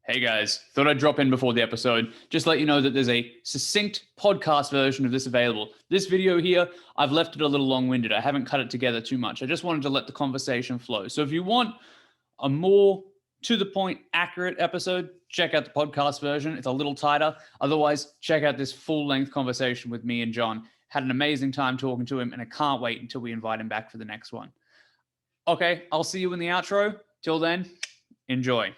Hey guys, thought I'd drop in before the episode, just let you know that there's a succinct podcast version of this available. This video here, I've left it a little long-winded. I haven't cut it together too much. I just wanted to let the conversation flow. So if you want a more to-the-point, accurate episode, check out the podcast version. It's a little tighter. Otherwise, check out this full-length conversation with me and John. Had an amazing time talking to him, and I can't wait until we invite him back for the next one. Okay, I'll see you in the outro. Till then, enjoy.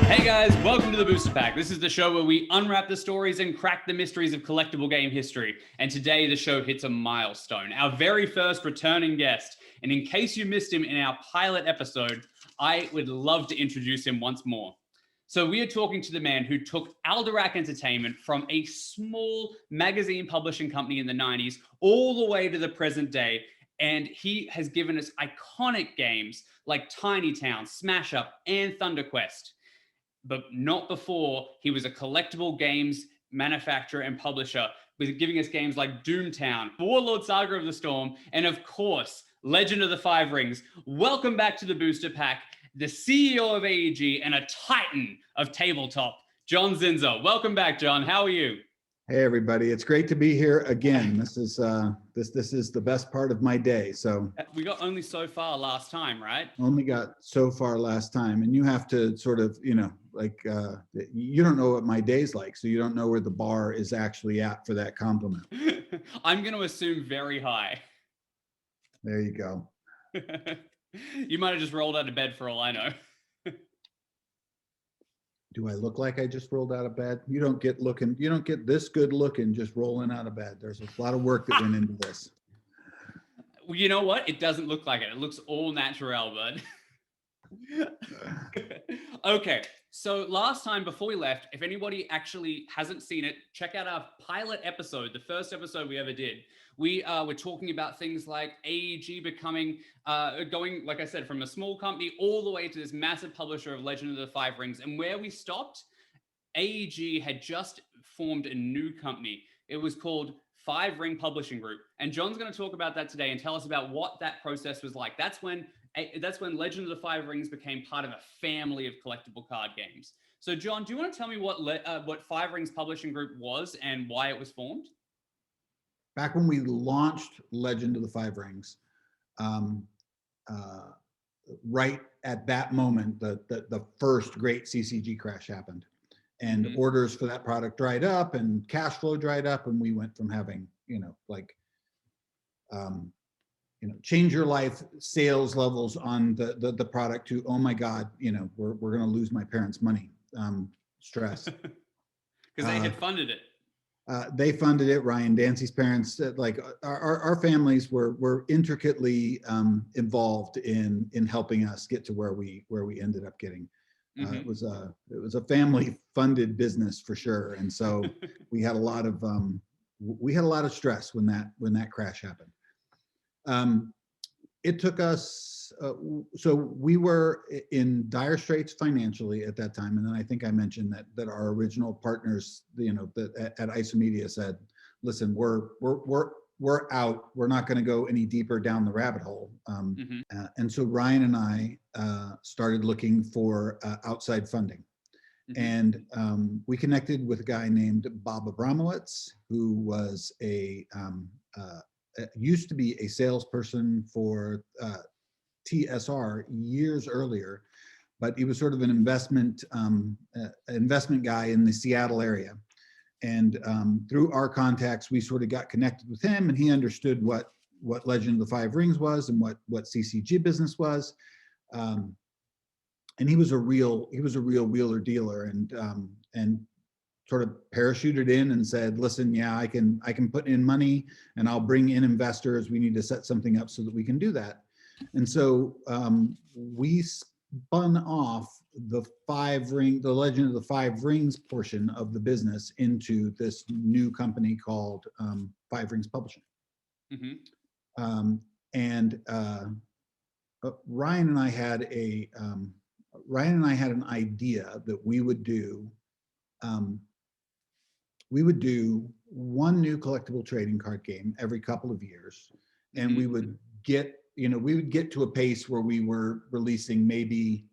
Hey guys, welcome to the Booster Pack. This is the show where we unwrap the stories and crack the mysteries of collectible game history. And today the show hits a milestone, our very first returning guest. And in case you missed him in our pilot episode, I would love to introduce him once more. So we are talking to the man who took Alderac Entertainment from a small magazine publishing company in the 90s all the way to the present day. And he has given us iconic games like Tiny Town, Smash Up, and Thunder Quest. But not before he was a collectible games manufacturer and publisher, with giving us games like Doomtown, Warlord Saga of the Storm, and of course, Legend of the Five Rings. Welcome back to the Booster Pack, the CEO of AEG and a titan of tabletop, John Zinser. Welcome back, John. How are you? Hey everybody, it's great to be here again. This is the best part of my day. So we got only so far last time, right? Only got so far last time, and you have to sort of, you don't know what my day's like, so you don't know where the bar is actually at for that compliment. I'm going to assume very high. There you go. You might have just rolled out of bed for all I know. Do I look like I just rolled out of bed? You don't get this good looking just rolling out of bed. There's a lot of work that went into this. Well, you know what? It doesn't look like it. It looks all natural, bud. Okay, so last time before we left, if anybody actually hasn't seen it, check out our pilot episode, the first episode we ever did. We were talking about things like AEG becoming, going, like I said, from a small company all the way to this massive publisher of Legend of the Five Rings. And where we stopped, AEG had just formed a new company. It was called Five Ring Publishing Group. And John's going to talk about that today and tell us about what that process was like. That's when Legend of the Five Rings became part of a family of collectible card games. So John, do you want to tell me what Five Rings Publishing Group was and why it was formed? Back when we launched Legend of the Five Rings, right at that moment, the first great CCG crash happened, and orders for that product dried up, and cash flow dried up, and we went from having, change your life sales levels on the product to, oh my God, we're going to lose my parents' money, stress. Because they had funded it. They funded it. Ryan Dancy's parents, our families were intricately involved in helping us get to where we ended up getting. It was a family funded business for sure, and so we had a lot of stress when that crash happened. It took us, so we were in dire straits financially at that time. And then I think I mentioned that our original partners, at Isomedia said, listen, we're out. We're not going to go any deeper down the rabbit hole. And so Ryan and I started looking for outside funding. And we connected with a guy named Bob Abramowitz, who was used to be a salesperson for TSR years earlier, but he was sort of an investment guy in the Seattle area. And through our contacts, we sort of got connected with him, and he understood what Legend of the Five Rings was and what CCG business was. And he was a real wheeler dealer, and sort of parachuted in and said, listen, yeah, I can put in money and I'll bring in investors. We need to set something up so that we can do that. And so we spun off the Legend of the Five Rings portion of the business into this new company called Five Rings Publishing. Ryan and I had an idea that we would do one new collectible trading card game every couple of years, and we would get to a pace where we were releasing maybe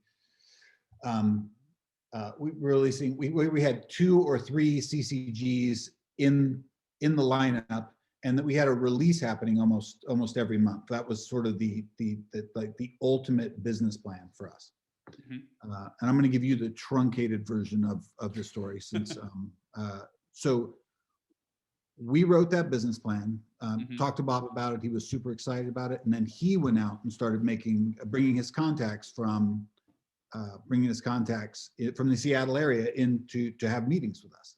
we had 2 or 3 CCGs in the lineup, and that we had a release happening almost every month. That was sort of the ultimate business plan for us. And I'm going to give you the truncated version of the story, since so we wrote that business plan, talked to Bob about it. He was super excited about it, and then he went out and started bringing his contacts from the Seattle area to have meetings with us.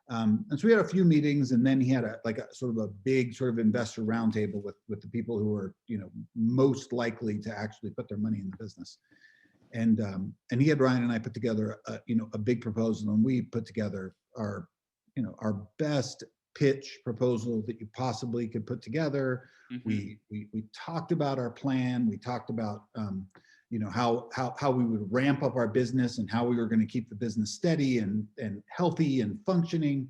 And so we had a few meetings, and then he had a sort of a big sort of investor roundtable with the people who were most likely to actually put their money in the business. And he had Ryan and I put together a big proposal, and we put together our best pitch proposal that you possibly could put together. We talked about our plan. We talked about how we would ramp up our business and how we were going to keep the business steady and healthy and functioning.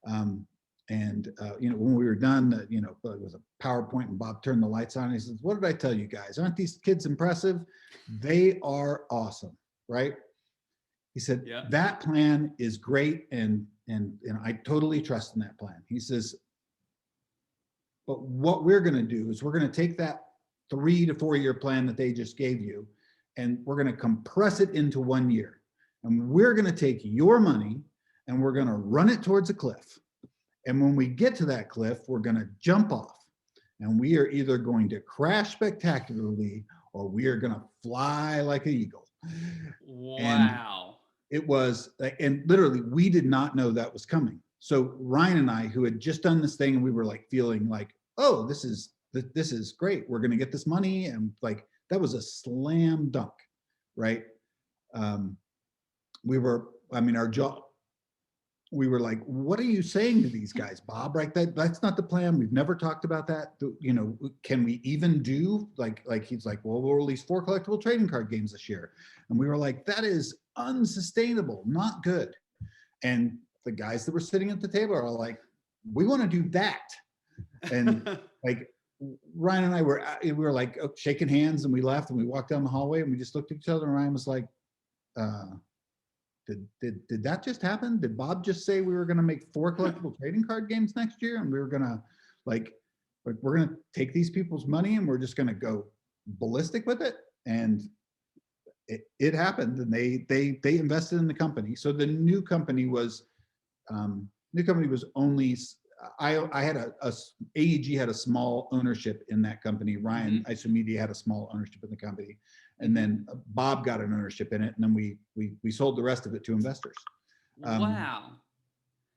When we were done, it was a PowerPoint, and Bob turned the lights on and he says, "What did I tell you guys? Aren't these kids impressive? They are awesome, right?" He said, "Yeah, that plan is great, and I totally trust in that plan." He says, "But what we're going to do is we're going to take that 3 to 4 year plan that they just gave you, and we're going to compress it into 1 year. And we're going to take your money and we're going to run it towards a cliff. And when we get to that cliff, we're going to jump off. And we are either going to crash spectacularly or we are going to fly like an eagle." Wow. And it was, and literally, we did not know that was coming. So Ryan and I, who had just done this thing, and we were feeling like, "Oh, this is great. We're going to get this money." And that was a slam dunk, right? We were like, "What are you saying to these guys, Bob?" Right? That's not the plan. We've never talked about that. Can we even do he's like, "Well, we'll release 4 collectible trading card games this year." And we were like, "That is unsustainable, not good." And the guys that were sitting at the table are like, "We want to do that." And Ryan and I were shaking hands, and we left, and we walked down the hallway, and we just looked at each other, and Ryan was like, did that just happen? Did Bob just say we were going to make 4 collectible trading card games next year, and we were going to we're going to take these people's money and we're just going to go ballistic with it? And it happened, and they invested in the company. So the new company was only, I had AEG had a small ownership in that company. Ryan Isomedia had a small ownership in the company, and then Bob got an ownership in it, and then we sold the rest of it to investors. Wow.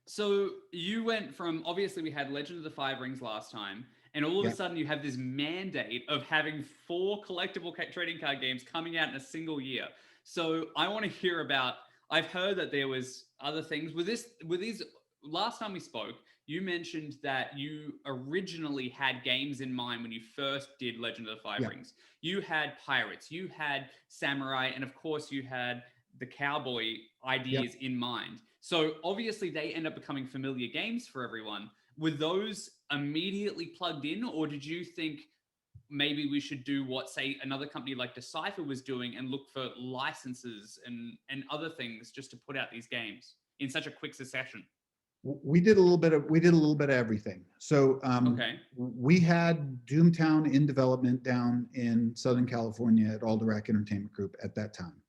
So you went from, obviously we had Legend of the Five Rings last time, and all of a sudden you have this mandate of having 4 collectible trading card games coming out in a single year. So I want to hear about, I've heard that there was other things with these. Last time we spoke, you mentioned that you originally had games in mind when you first did Legend of the Five Rings. You had pirates, you had samurai, and of course you had the cowboy ideas in mind. So obviously they end up becoming familiar games for everyone. Were those immediately plugged in, or did you think maybe we should do what, say, another company like Decipher was doing and look for licenses and other things just to put out these games in such a quick succession? We did a little bit of everything. So we had Doomtown in development down in Southern California at Alderac Entertainment Group at that time.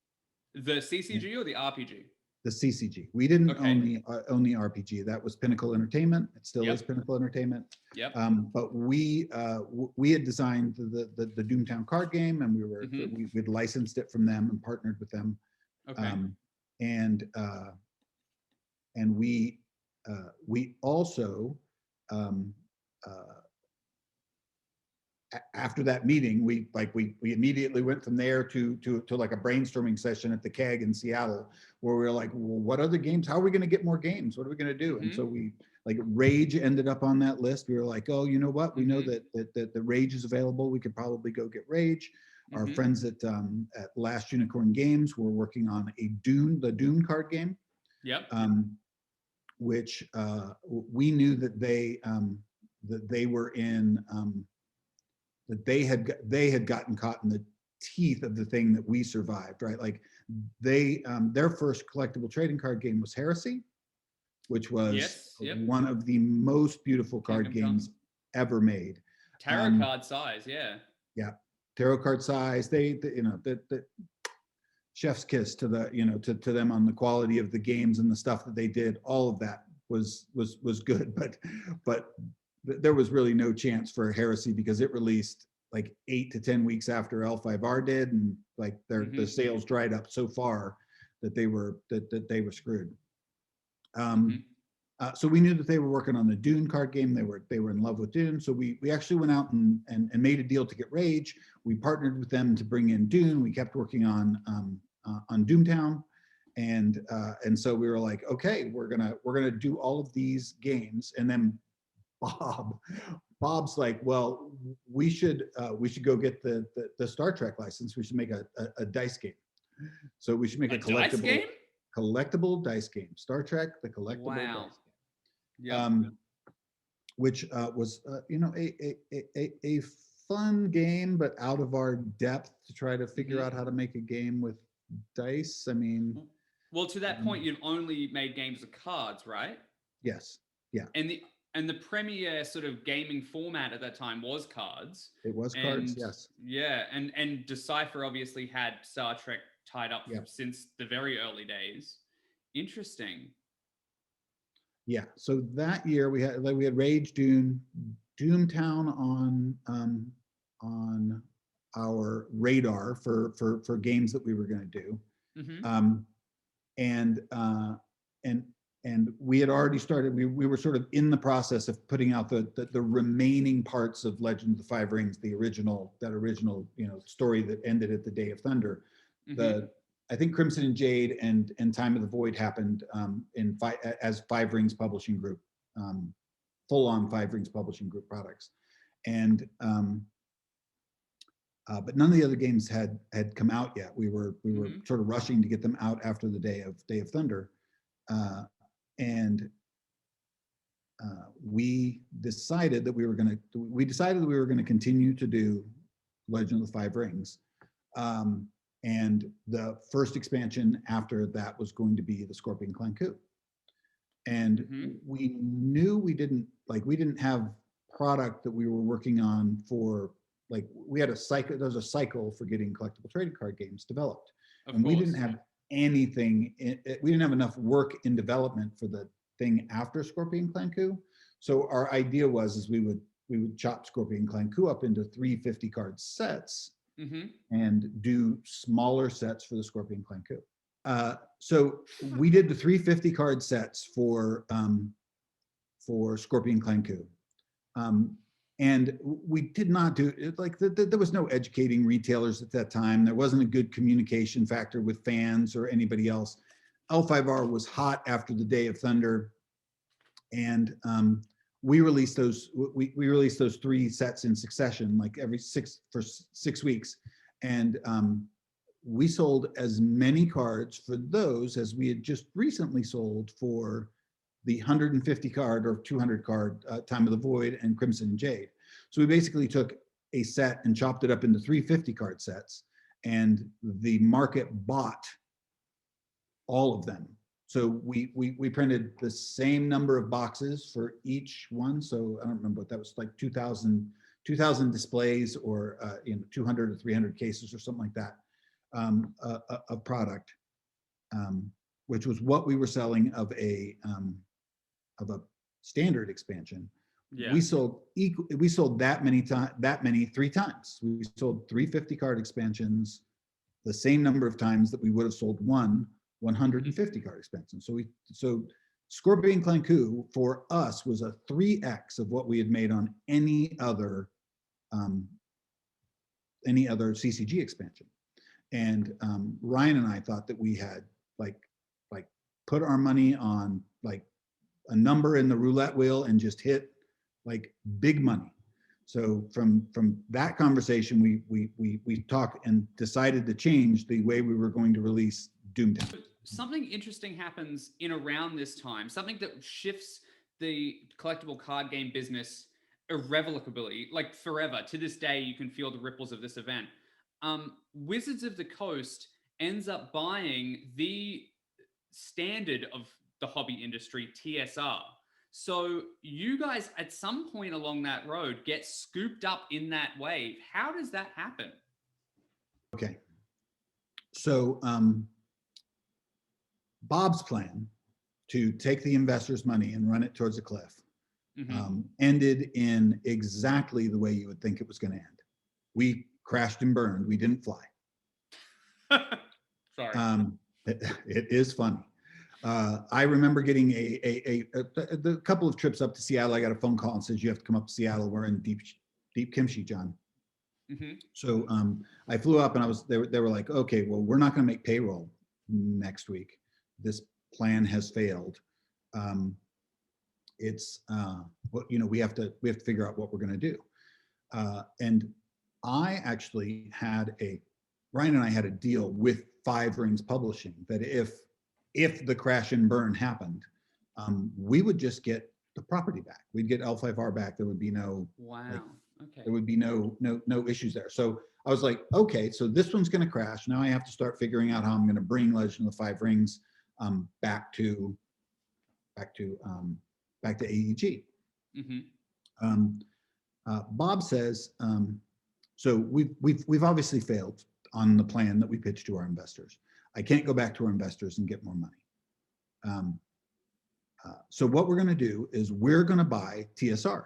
The CCG or the RPG? The CCG. We didn't own the RPG. That was Pinnacle Entertainment. It still is Pinnacle Entertainment. But we had designed the Doomtown card game, and we'd licensed it from them and partnered with them. And we also after that meeting, we immediately went from there to like a brainstorming session at the CAG in Seattle, where we were like, well, what other games? How are we going to get more games? What are we going to do? And so we Rage ended up on that list. We were like, oh, you know what? We know that the Rage is available. We could probably go get Rage. Our friends at Last Unicorn Games were working on the Dune card game. Yep. Which we knew that they were in, that they had gotten caught in the teeth of the thing that we survived, right? Like their first collectible trading card game was Heresy, which was one of the most beautiful card games ever made. Tarot card size, yeah. Yeah, tarot card size. They you know, the chef's kiss to the, you know, to them on the quality of the games and the stuff that they did. All of that was good, but there was really no chance for Heresy because it released like 8 to 10 weeks after L5R did, and like the sales dried up so far that they were screwed. So we knew that they were working on the Dune card game. They were in love with Dune. So we actually went out and made a deal to get Rage. We partnered with them to bring in Dune. We kept working on Doomtown, and so we were like, okay, we're gonna do all of these games. And then Bob's like, well, we should go get the Star Trek license. We should make a dice game. So we should make a collectible dice game. Star Trek, the collectible dice game. Yeah. Which was you know, a fun game, but out of our depth to try to figure out how to make a game with dice. I mean, well, to that point, you've only made games of cards, right? Yes. Yeah. And the premier sort of gaming format at that time was cards. It was cards, yes. Yeah, and Decipher obviously had Star Trek tied up since the very early days. Interesting. Yeah. So that year we had Rage, Dune, Doomtown on our radar for games that we were going to do, and we had already started. We were sort of in the process of putting out the remaining parts of Legend of the Five Rings, that original you know, story that ended at the Day of Thunder. I think Crimson and Jade and Time of the Void happened as Five Rings Publishing Group, full-on Five Rings Publishing Group products, and but none of the other games had come out yet. We were sort of rushing to get them out after the Day of Thunder, and we decided that we were going to continue to do Legend of the Five Rings. And the first expansion after that was going to be the Scorpion Clan Coup. And we knew we didn't have product that we were working on for, like, we had a cycle. There was a cycle for getting collectible trading card games developed, we didn't have anything. We didn't have enough work in development for the thing after Scorpion Clan Coup. So our idea was we would chop Scorpion Clan Coup up into 350 card sets. And do smaller sets for the Scorpion Clan Coup. So we did the 350 card sets for Scorpion Clan Coup. And we did not do it, like there was no educating retailers at that time. There wasn't a good communication factor with fans or anybody else. L5R was hot after the Day of Thunder, and we released those 3 sets in succession, like for 6 weeks, and we sold as many cards for those as we had just recently sold for the 150 card or 200 card Time of the Void and Crimson and Jade. So we basically took a set and chopped it up into 350 card sets, and the market bought all of them. So we printed the same number of boxes for each one. So I don't remember what that was, like 2,000 displays, or 200 or 300 cases or something like that of product, which was what we were selling of a standard expansion. Yeah. We sold that many 3 times. We sold 350 card expansions the same number of times that we would have sold one 150 card expansion. So Scorpion Clan Coup for us was a 3x of what we had made on any other CCG expansion. And Ryan and I thought that we had like put our money on like a number in the roulette wheel and just hit like big money. So from that conversation, we talked and decided to change the way we were going to release Doomtown. Something interesting happens in around this time, something that shifts the collectible card game business irrevocably, like forever. To this day, you can feel the ripples of this event. Wizards of the Coast ends up buying the standard of the hobby industry, TSR. So you guys, at some point along that road, get scooped up in that wave. How does that happen? Okay. So Bob's plan to take the investors' money and run it towards a cliff ended in exactly the way you would think it was going to end. We crashed and burned. We didn't fly. Sorry. It is funny. I remember getting a couple of trips up to Seattle. I got a phone call and says, you have to come up to Seattle. We're in deep kimchi, John. So I flew up and they were like, okay, well, we're not going to make payroll next week. This plan has failed. We have to figure out what we're going to do. And I actually Ryan and I had a deal with Five Rings Publishing that if the crash and burn happened, we would just get the property back. We'd get L5R back. There would be no there would be no issues there. So I was like, okay, so this one's going to crash. Now I have to start figuring out how I'm going to bring Legend of the Five Rings back to AEG. Bob says, so we've obviously failed on the plan that we pitched to our investors. I can't go back to our investors and get more money. So what we're going to do is we're going to buy TSR.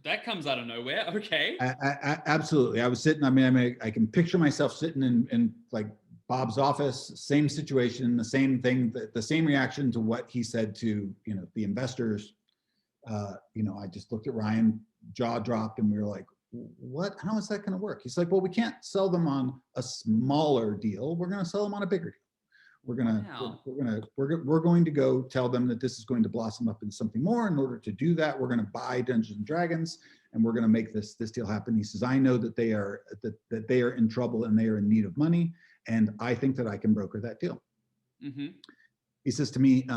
That comes out of nowhere. Okay. Absolutely. I was sitting. I can picture myself sitting in like Bob's office. Same situation, the same thing, the same reaction to what he said to the investors. I just looked at Ryan, jaw dropped, and we were like, what? How is that going to work? He's like, well, we can't sell them on a smaller deal. We're going to sell them on a bigger deal. We're going to go tell them that this is going to blossom up into something more. In order to do that, we're going to buy Dungeons and Dragons, and we're going to make this deal happen. He says, I know that they are in trouble and they are in need of money, and I think that I can broker that deal. He says to me,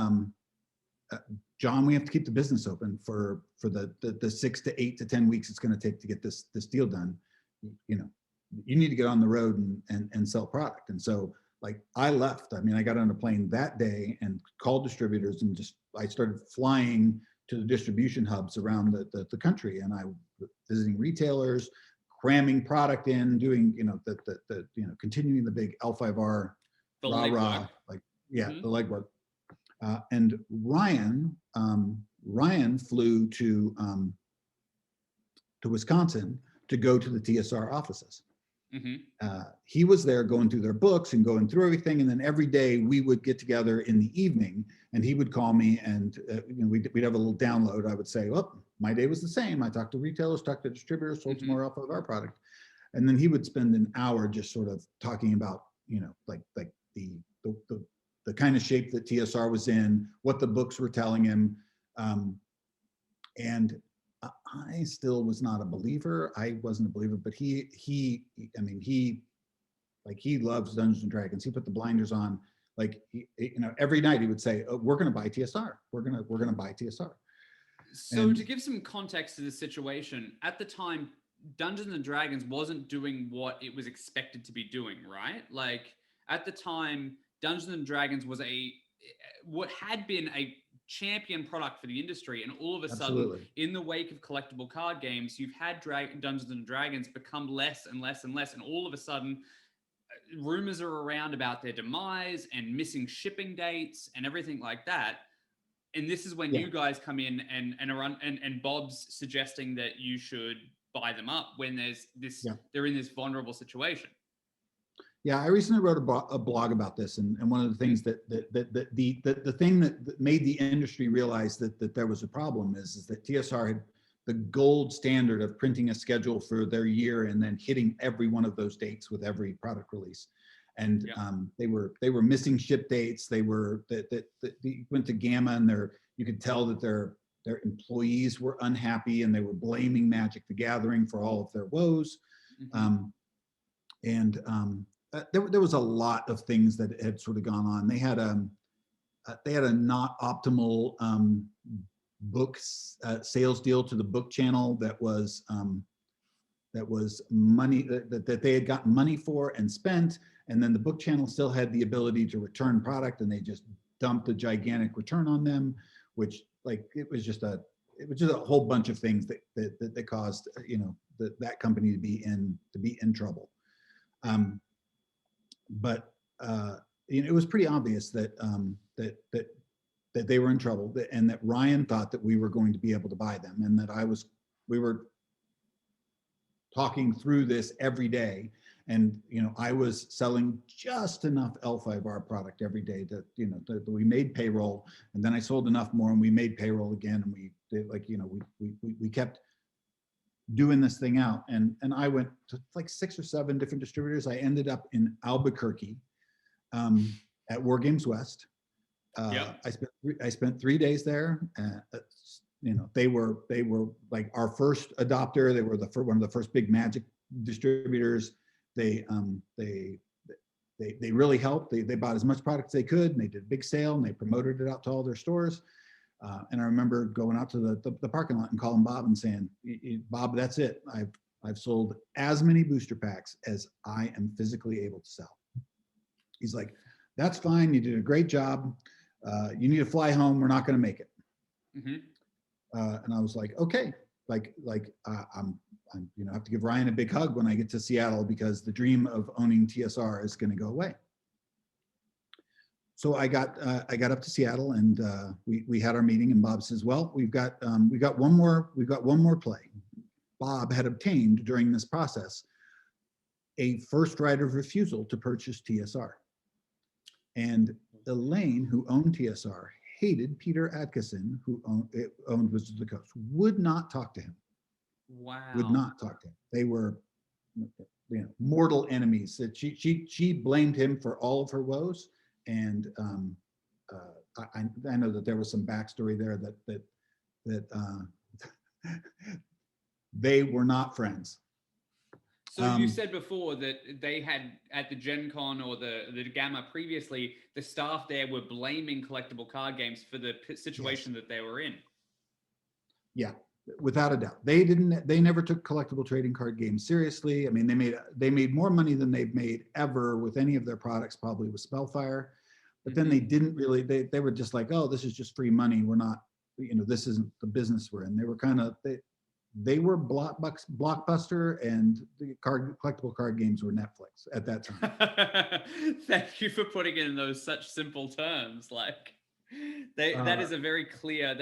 John, we have to keep the business open for the 6 to 8 to 10 weeks it's going to take to get this deal done. You need to get on the road and sell product. And so like I left. I got on a plane that day and called distributors and I started flying to the distribution hubs around the country, and I was visiting retailers, cramming product in, doing continuing the big L5R rah-rah, the legwork. And Ryan flew to Wisconsin to go to the TSR offices. He was there going through their books and going through everything, and then every day we would get together in the evening, and he would call me, and we'd have a little download. I would say, well, my day was the same. I talked to retailers, talked to distributors, sold some more off of our product, and then he would spend an hour just sort of talking about like the kind of shape that TSR was in, what the books were telling him, and I still was not a believer. I wasn't a believer, but he loves Dungeons and Dragons. He put the blinders on. Like every night he would say, oh, "We're going to buy TSR. We're going to buy TSR." So to give some context to the situation, at the time, Dungeons and Dragons wasn't doing what it was expected to be doing, right? Like at the time, Dungeons and Dragons was what had been a champion product for the industry, and all of a sudden, in the wake of collectible card games, you've had Dungeons and Dragons become less and less and less, and all of a sudden, rumors are around about their demise and missing shipping dates and everything like that. And this is when you guys come in and Bob's suggesting that you should buy them up when they're in this vulnerable situation. Yeah, I recently wrote a blog about this, and one of the things the thing that made the industry realize that there was a problem is that TSR had the gold standard of printing a schedule for their year and then hitting every one of those dates with every product release, and they were missing ship dates. They went to Gamma, and you could tell that their their employees were unhappy and they were blaming Magic the Gathering for all of their woes. There was a lot of things that had sort of gone on. They had a not optimal books sales deal to the book channel that was money that they had gotten money for and spent, and then the book channel still had the ability to return product, and they just dumped a gigantic return on them, which it was just a whole bunch of things that caused that company to be in trouble. But it was pretty obvious that they were in trouble, and that Ryan thought that we were going to be able to buy them, and that we were talking through this every day. And I was selling just enough L5R product every day that we made payroll, and then I sold enough more, and we made payroll again, and we kept doing this thing out. And I went to 6 or 7 different distributors. I ended up in Albuquerque at War Games West. I spent 3 days there. They were like our first adopter. They were one of the first big Magic distributors. They really helped. They bought as much product as they could, and they did a big sale, and they promoted it out to all their stores. And I remember going out to the parking lot and calling Bob and saying, "Bob, that's it. I've sold as many booster packs as I am physically able to sell." He's like, "That's fine. You did a great job. You need to fly home. We're not going to make it." And I was like, "Okay." I have to give Ryan a big hug when I get to Seattle, because the dream of owning TSR is going to go away. So I got up to Seattle, and we had our meeting, and Bob says, "Well, we've got one more play." Bob had obtained during this process a first right of refusal to purchase TSR, and Elaine, who owned TSR, hated Peter Atkinson, who owned Wizards of the Coast. Would not talk to him. Wow. Would not talk to him. They were mortal enemies. That she blamed him for all of her woes. And I know that there was some backstory there that they were not friends. So you said before that they had, at the Gen Con or the Gamma previously, the staff there were blaming Collectible Card Games for the situation that they were in. Yeah, without a doubt. They never took Collectible Trading Card Games seriously. I mean, they made more money than they've made ever with any of their products, probably with Spellfire. But then they didn't really, they were just like, "Oh, this is just free money. We're not, this isn't the business we're in." They were kind of, they were Blockbuster, and the Collectible Card Games were Netflix at that time. Thank you for putting it in those such simple terms. That is a very clear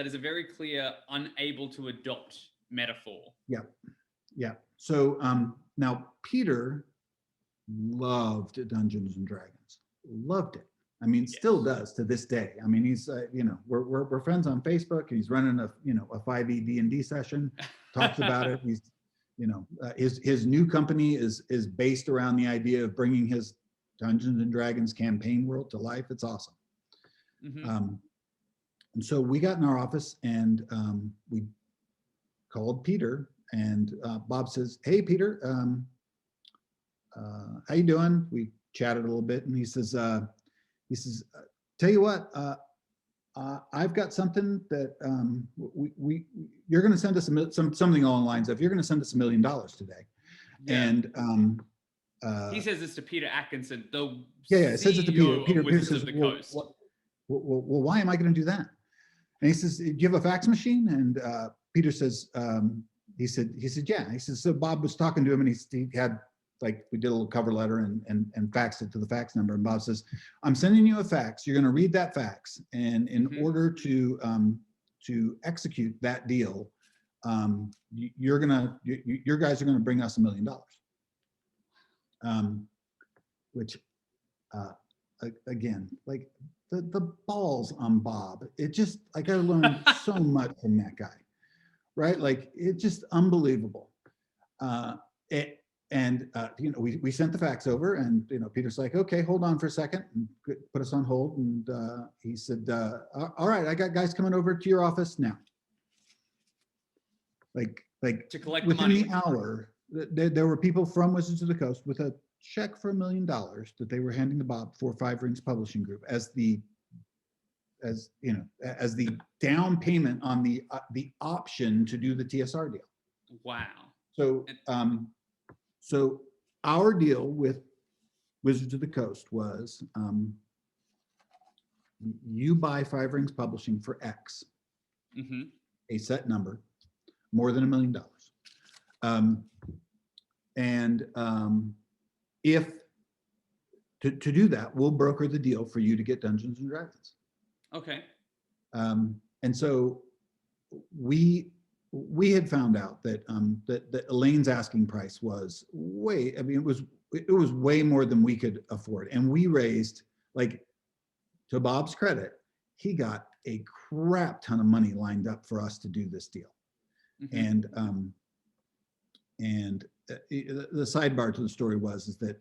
unable to adopt metaphor. Yeah. So now Peter loved Dungeons and Dragons. Loved it. I mean, still does to this day. I mean, he's we're friends on Facebook. He's running a 5e D&D session. Talks about it. He's his new company is based around the idea of bringing his Dungeons and Dragons campaign world to life. It's awesome. And so we got in our office, and we called Peter, and Bob says, "Hey, Peter, how you doing?" We chatted a little bit, and he says, "Tell you what, I've got something that you're going to send us something along the lines of, you're going to send us $1 million today." Yeah. And he says this to Peter Atkinson, though. It says it to Peter. Peter says, the Coast. Well, why am I going to do that? And he says, "Do you have a fax machine?" And Peter says, he said, "Yeah." He says, so Bob was talking to him, and he had, we did a little cover letter and faxed it to the fax number. And Bob says, "I'm sending you a fax. You're going to read that fax, and in order to execute that deal, your guys are going to bring us $1 million." Which, again, the balls on Bob. It just, I learned so much from that guy, right? It's just unbelievable. We sent the fax over, and Peter's like, "Okay, hold on for a second," and put us on hold. And he said, "All right, I got guys coming over to your office now." like To collect the within money. the hour, there were people from Wizards of the Coast with a check for $1 million that they were handing to Bob for Five Rings Publishing Group as the down payment on the option to do the TSR deal. Wow. So so our deal with Wizards of the Coast was you buy Five Rings Publishing for X, a set number, more than $1 million. If to do that, we'll broker the deal for you to get Dungeons and Dragons. Okay. And so we had found out that that Elaine's asking price was way, I mean, it was way more than we could afford. And we raised, like, to Bob's credit, he got a crap ton of money lined up for us to do this deal. And the sidebar to the story was that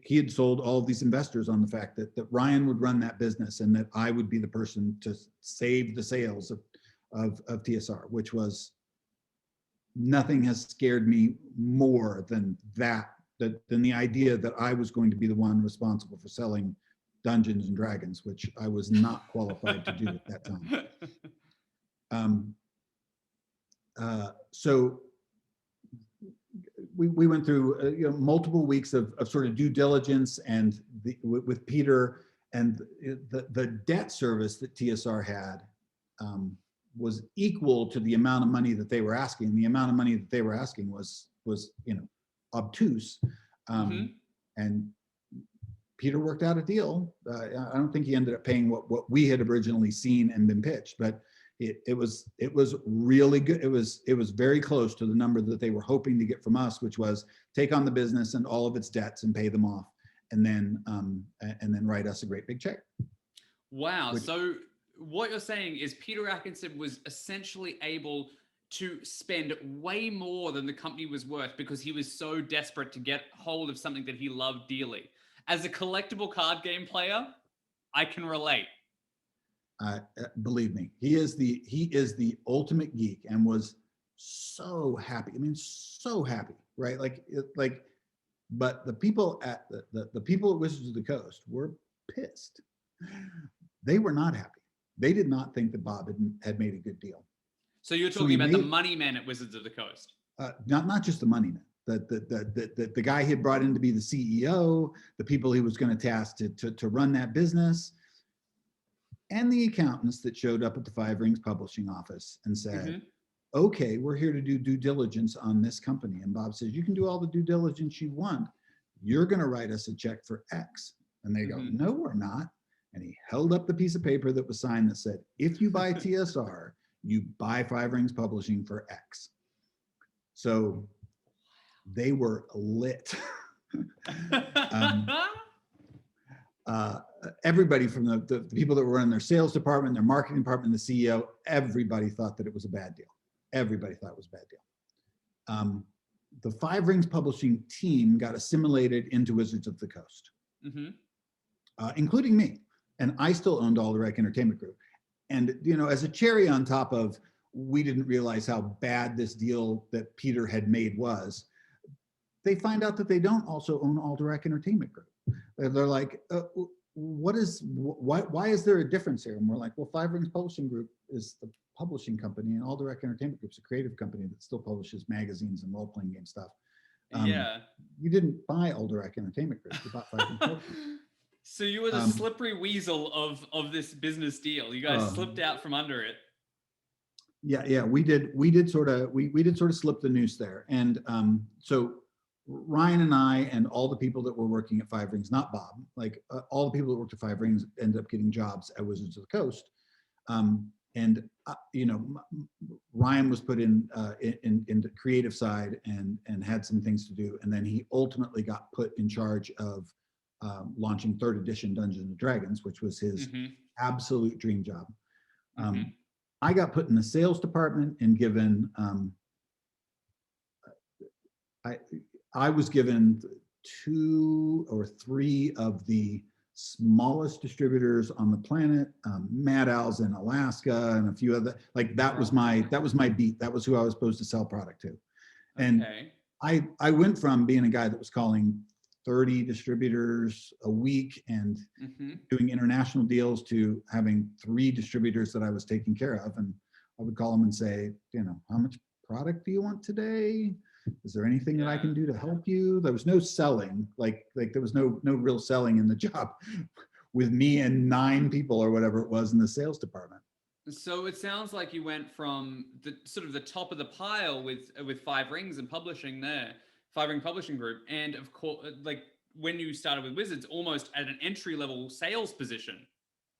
he had sold all of these investors on the fact that Ryan would run that business and that I would be the person to save the sales of TSR, which was, nothing has scared me more than than the idea that I was going to be the one responsible for selling Dungeons and Dragons, which I was not qualified to do at that time. So we went through multiple weeks of sort of due diligence and with Peter, and the debt service that TSR had was equal to the amount of money that they were asking. The amount of money that they were asking was obtuse. And Peter worked out a deal. I don't think he ended up paying what we had originally seen and been pitched, but it was really good. It was very close to the number that they were hoping to get from us, which was take on the business and all of its debts and pay them off, and then write us a great big check. Wow. So what you're saying is Peter Atkinson was essentially able to spend way more than the company was worth because he was so desperate to get hold of something that he loved dearly. As a collectible card game player, I can relate. Believe me, he is the ultimate geek and was so happy. I mean, so happy, right? But the people at the people at Wizards of the Coast were pissed. They were not happy. They did not think that Bob had made a good deal. So you're talking about the money men at Wizards of the Coast? Not just the money men. The guy he had brought in to be the CEO, the people he was going to task to run that business, and the accountants that showed up at the Five Rings Publishing office and said, okay, we're here to do due diligence on this company. And Bob says, you can do all the due diligence you want. You're going to write us a check for X. And they go, no, we're not. And he held up the piece of paper that was signed that said, if you buy TSR, you buy Five Rings Publishing for X. So they were lit. Everybody from the people that were in their sales department, their marketing department, the CEO, everybody thought that it was a bad deal. Everybody thought it was a bad deal. The Five Rings Publishing team got assimilated into Wizards of the Coast, including me. And I still owned Alderac Entertainment Group. And, as a cherry on top of, we didn't realize how bad this deal that Peter had made was, they find out that they don't also own Alderac Entertainment Group. They're like, why is there a difference here? And we're like, well, Five Rings Publishing Group is the publishing company, and Alderac Entertainment Group is a creative company that still publishes magazines and role-playing game stuff. You didn't buy Alderac Entertainment Group, you bought Five Rings Publishing. So you were the slippery weasel of this business deal. You guys slipped out from under it. Yeah, we did sort of slip the noose there. And so Ryan and I and all the people that were working at Five Rings, not Bob, all the people that worked at Five Rings ended up getting jobs at Wizards of the Coast. Ryan was put in the creative side and had some things to do. And then he ultimately got put in charge of launching 3rd edition Dungeons and Dragons, which was his absolute dream job. I got put in the sales department and given, I was given 2 or 3 of the smallest distributors on the planet, Mad Owls in Alaska, and a few other, like that was my beat. That was who I was supposed to sell product to. And I went from being a guy that was calling 30 distributors a week and doing international deals to having 3 distributors that I was taking care of. And I would call them and say, you know, how much product do you want today? Is there anything that I can do to help you? There was no selling, like there was no real selling in the job with me and 9 people or whatever it was in the sales department. So it sounds like you went from the sort of the top of the pile with 5 Rings and publishing there, 5 Ring Publishing Group, and of course, like when you started with Wizards, almost at an entry-level sales position.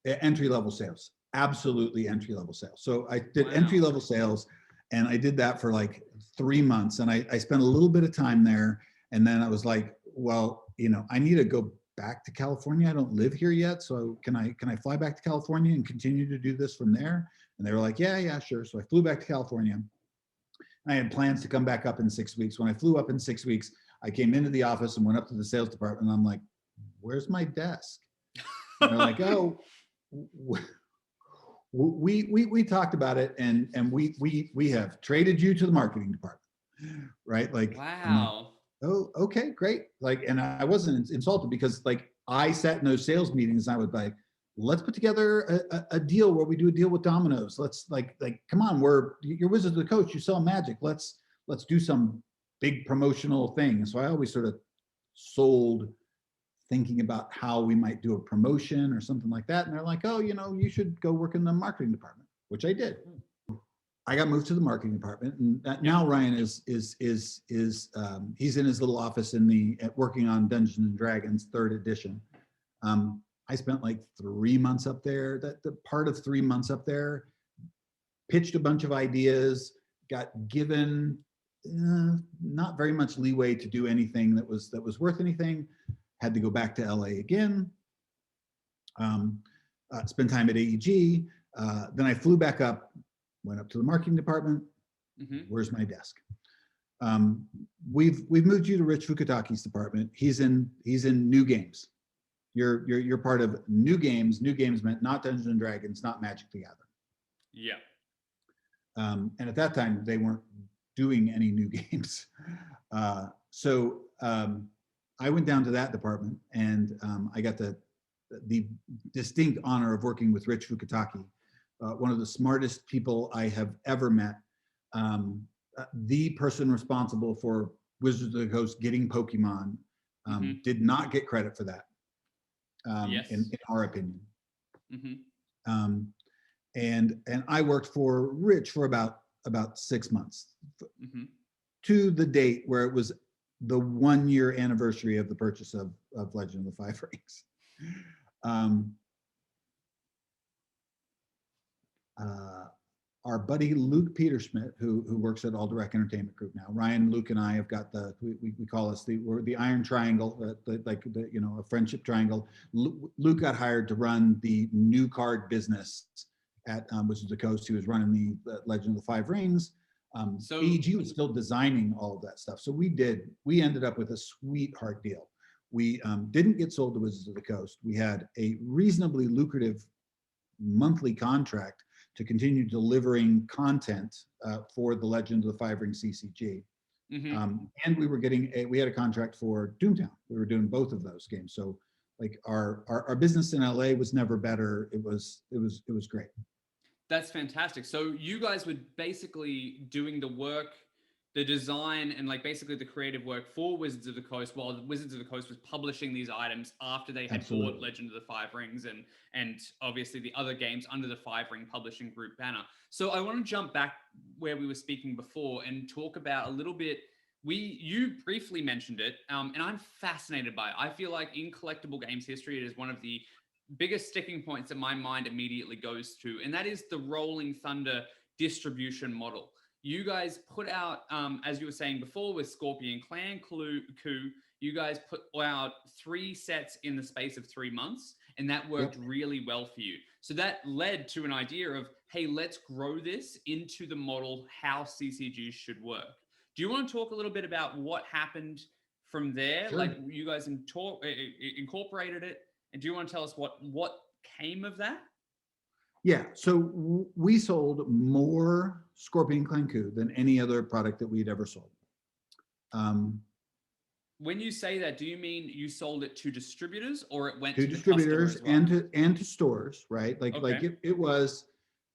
Entry-level sales, absolutely entry-level sales. So I did entry-level sales, and I did that for like 3 months, and I spent a little bit of time there, and then I was like, well, you know, I need to go back to California. I don't live here yet, so can I fly back to California and continue to do this from there? And they were like, yeah, sure. So I flew back to California. I had plans to come back up in 6 weeks. When I flew up in 6 weeks, I came into the office and went up to the sales department, and I'm like, where's my desk? And they're like, oh, we talked about it, and we have traded you to the marketing department, right? Like, wow. Oh, okay, great. Like, and I wasn't insulted because like I sat in those sales meetings and I would like, let's put together a deal where we do a deal with Domino's. Let's like, come on, you're Wizards of the Coast, you sell Magic. Let's do some big promotional thing. So I always sort of sold thinking about how we might do a promotion or something like that. And they're like, oh, you know, you should go work in the marketing department, which I did. I got moved to the marketing department, and now Ryan is he's in his little office working on Dungeons and Dragons 3rd edition. I spent like 3 months up there. The part of 3 months up there, pitched a bunch of ideas, got given not very much leeway to do anything that was worth anything. Had to go back to LA again. Spend time at AEG. Then I flew back up. Went up to the marketing department. Where's my desk? We've moved you to Rich Fukutaki's department. He's in new games. You're part of new games. New games meant not Dungeons and Dragons, not Magic the Gathering. Yeah. And at that time they weren't doing any new games. So I went down to that department, and I got the distinct honor of working with Rich Fukutaki. One of the smartest people I have ever met, the person responsible for Wizards of the Coast getting Pokemon, did not get credit for that, in our opinion. And I worked for Rich for about 6 months, to the date where it was the 1-year anniversary of the purchase of Legend of the 5 Rings. Our buddy Luke Peterschmidt, who works at Alderac Entertainment Group now. Ryan, Luke, and I have got we call us we're the Iron Triangle, a friendship triangle. Luke got hired to run the new card business at Wizards of the Coast. He was running the Legend of the 5 Rings. So AEG was still designing all of that stuff. So we ended up with a sweetheart deal. We didn't get sold to Wizards of the Coast. We had a reasonably lucrative monthly contract to continue delivering content for the Legend of the 5 Ring CCG. And we had a contract for Doomtown. We were doing both of those games. So like our business in LA was never better. It was great. That's fantastic. So you guys were basically doing the work, the design, and like basically the creative work for Wizards of the Coast, while Wizards of the Coast was publishing these items after they had bought Legend of the 5 Rings and obviously the other games under the 5 Ring Publishing Group banner. So I want to jump back where we were speaking before and talk about a little bit. You briefly mentioned it, and I'm fascinated by it. I feel like in collectible games history, it is one of the biggest sticking points that my mind immediately goes to, and that is the Rolling Thunder distribution model. You guys put out, as you were saying before, with Scorpion Clan Coup, you guys put out 3 sets in the space of 3 months, and that worked really well for you. So that led to an idea of, hey, let's grow this into the model how CCGs should work. Do you want to talk a little bit about what happened from there? Sure. Like you guys incorporated it, And do you want to tell us what came of that? Yeah, so we sold more Scorpion Clan Coup than any other product that we'd ever sold. When you say that, do you mean you sold it to distributors, or it went to to distributors the customer as well? and to stores, right? Like it was.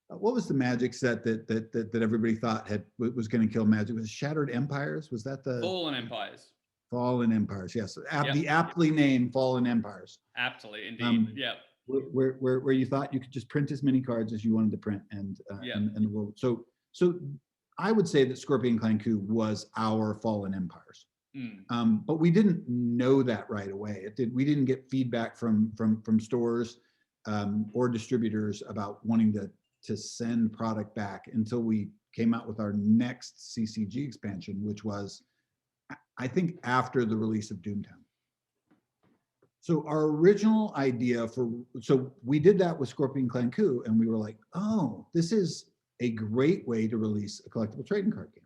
What was the Magic set that everybody thought was going to kill Magic? Was it Shattered Empires? Was that the Fallen Empires? Fallen Empires? Yes, Yep. The aptly named Fallen Empires. Aptly, indeed. Yeah. Where you thought you could just print as many cards as you wanted to print, and the world. So I would say that Scorpion Clan Coup was our Fallen Empires. But we didn't know that right away. We didn't get feedback from stores or distributors about wanting to send product back until we came out with our next CCG expansion, which was, I think, after the release of Doomtown. So our original idea so we did that with Scorpion Clan Coup, and we were like, oh, this is a great way to release a collectible trading card game.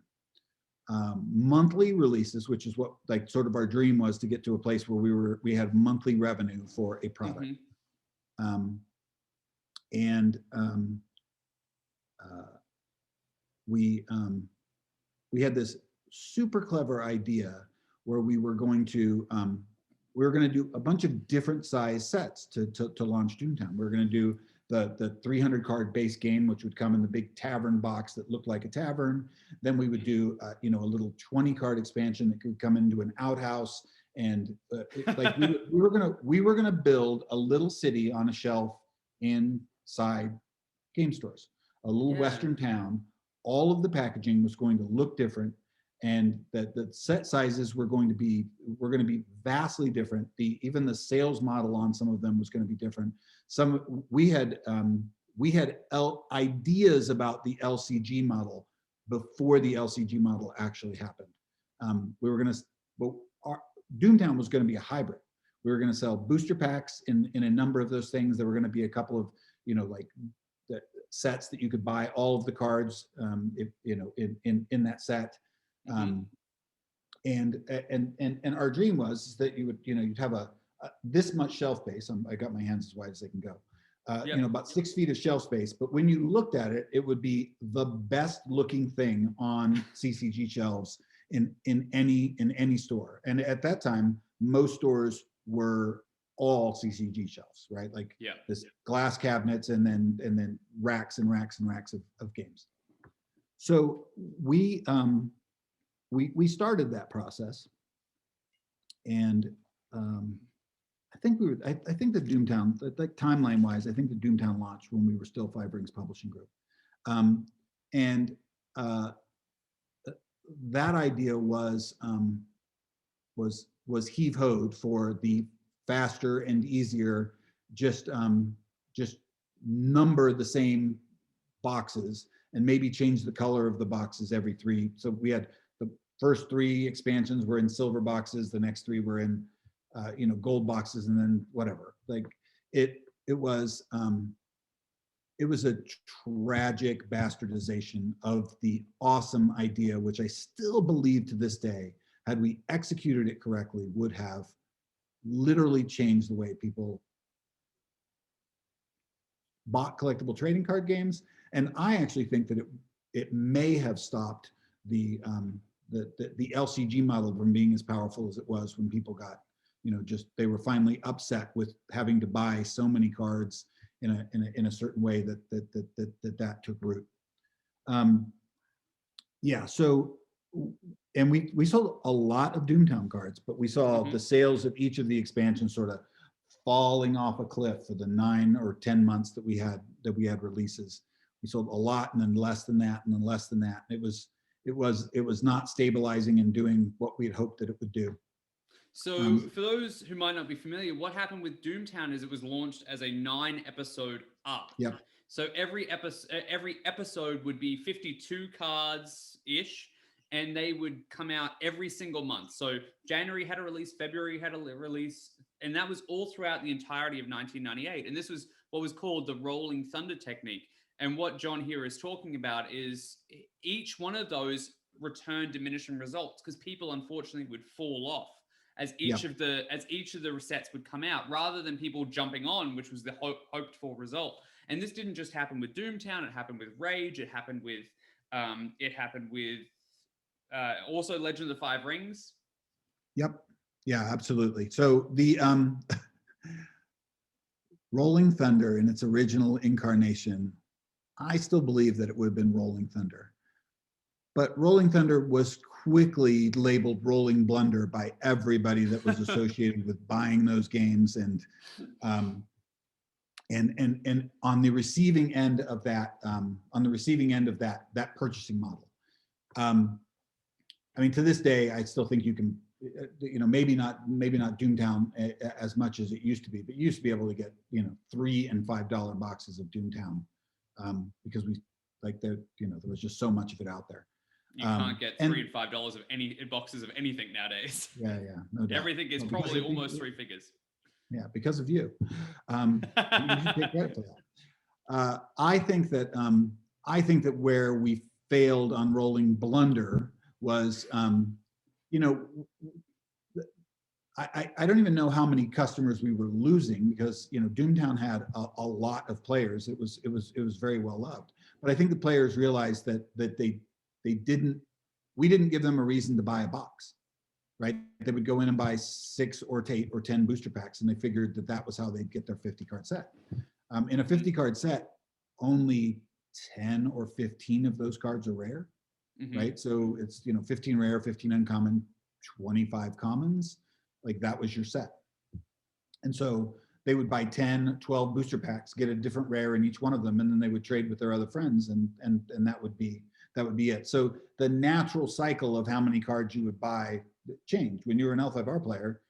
Monthly releases, which is what like sort of our dream was, to get to a place where we had monthly revenue for a product. We had this super clever idea where we were going to do a bunch of different size sets to launch Doomtown. We were going to do the 300 card base game, which would come in the big tavern box that looked like a tavern. Then we would do a little 20 card expansion that could come into an outhouse, and we were gonna build a little city on a shelf inside game stores, a little Western town. All of the packaging was going to look different, and that the set sizes were going to be vastly different. Even the sales model on some of them was going to be different. We had ideas about the LCG model before the LCG model actually happened. Doomtown was going to be a hybrid. We were going to sell booster packs in a number of those things. There were going to be a couple of the sets that you could buy all of the cards in that set. And our dream was that you'd have this much shelf space. I got my hands as wide as they can go. About 6 feet of shelf space. But when you looked at it, it would be the best looking thing on CCG shelves in any store. And at that time, most stores were all CCG shelves, right? Like this glass cabinets and then racks and racks and racks of games. So we started that process, and I think the Doomtown, like timeline wise, I think the Doomtown launched when we were still Five Rings Publishing Group, and that idea was heave-hoed for the faster and easier, just number the same boxes and maybe change the color of the boxes every 3. So we had the first 3 expansions were in silver boxes, the next 3 were in gold boxes, and then whatever. Like it was a tragic bastardization of the awesome idea, which I still believe to this day, had we executed it correctly, would have literally changed the way people bought collectible trading card games. And I actually think that it may have stopped the LCG model from being as powerful as it was when people got, they were finally upset with having to buy so many cards in a certain way that took root. So, and we sold a lot of Doomtown cards, but we saw the sales of each of the expansions sort of falling off a cliff for the 9 or 10 months that we had releases. We sold a lot, and then less than that, and then less than that. It was not stabilizing and doing what we had hoped that it would do. So for those who might not be familiar, what happened with Doomtown is it was launched as a 9-episode arc. Yep. So every episode would be 52 cards-ish, and they would come out every single month. So January had a release, February had a release, and that was all throughout the entirety of 1998. And this was what was called the Rolling Thunder technique. And what John here is talking about is each one of those returned diminishing results because people unfortunately would fall off. as each of the resets would come out, rather than people jumping on, which was the hoped for result. And this didn't just happen with Doomtown; it happened with Rage. It happened with also Legend of the Five Rings. Yep. Yeah, absolutely. So the Rolling Thunder in its original incarnation, I still believe that it would have been Rolling Thunder. But Rolling Thunder was quickly labeled Rolling Blunder by everybody that was associated with buying those games, and on the receiving end of that, that purchasing model. I mean, to this day, I still think you can, maybe not Doomtown as much as it used to be, but you used to be able to get, $3 and $5 boxes of Doomtown, because there was just so much of it out there. You can't get $3 and $5 of any boxes of anything nowadays. Yeah, no doubt. Everything is probably almost three figures. Yeah, because of you. You should take credit for that. I think that where we failed on Rolling Blunder was, I don't even know how many customers we were losing, because Doomtown had a lot of players. It was very well loved, but I think the players realized that we didn't give them a reason to buy a box, right? They would go in and buy 6 or 8 or 10 booster packs, and they figured that was how they'd get their 50 card set. In a 50 card set, only 10 or 15 of those cards are rare, right? So it's 15 rare, 15 uncommon, 25 commons. Like, that was your set. And so they would buy 10, 12 booster packs, get a different rare in each one of them, and then they would trade with their other friends, and that would be it. So the natural cycle of how many cards you would buy changed. When you were an L5R player,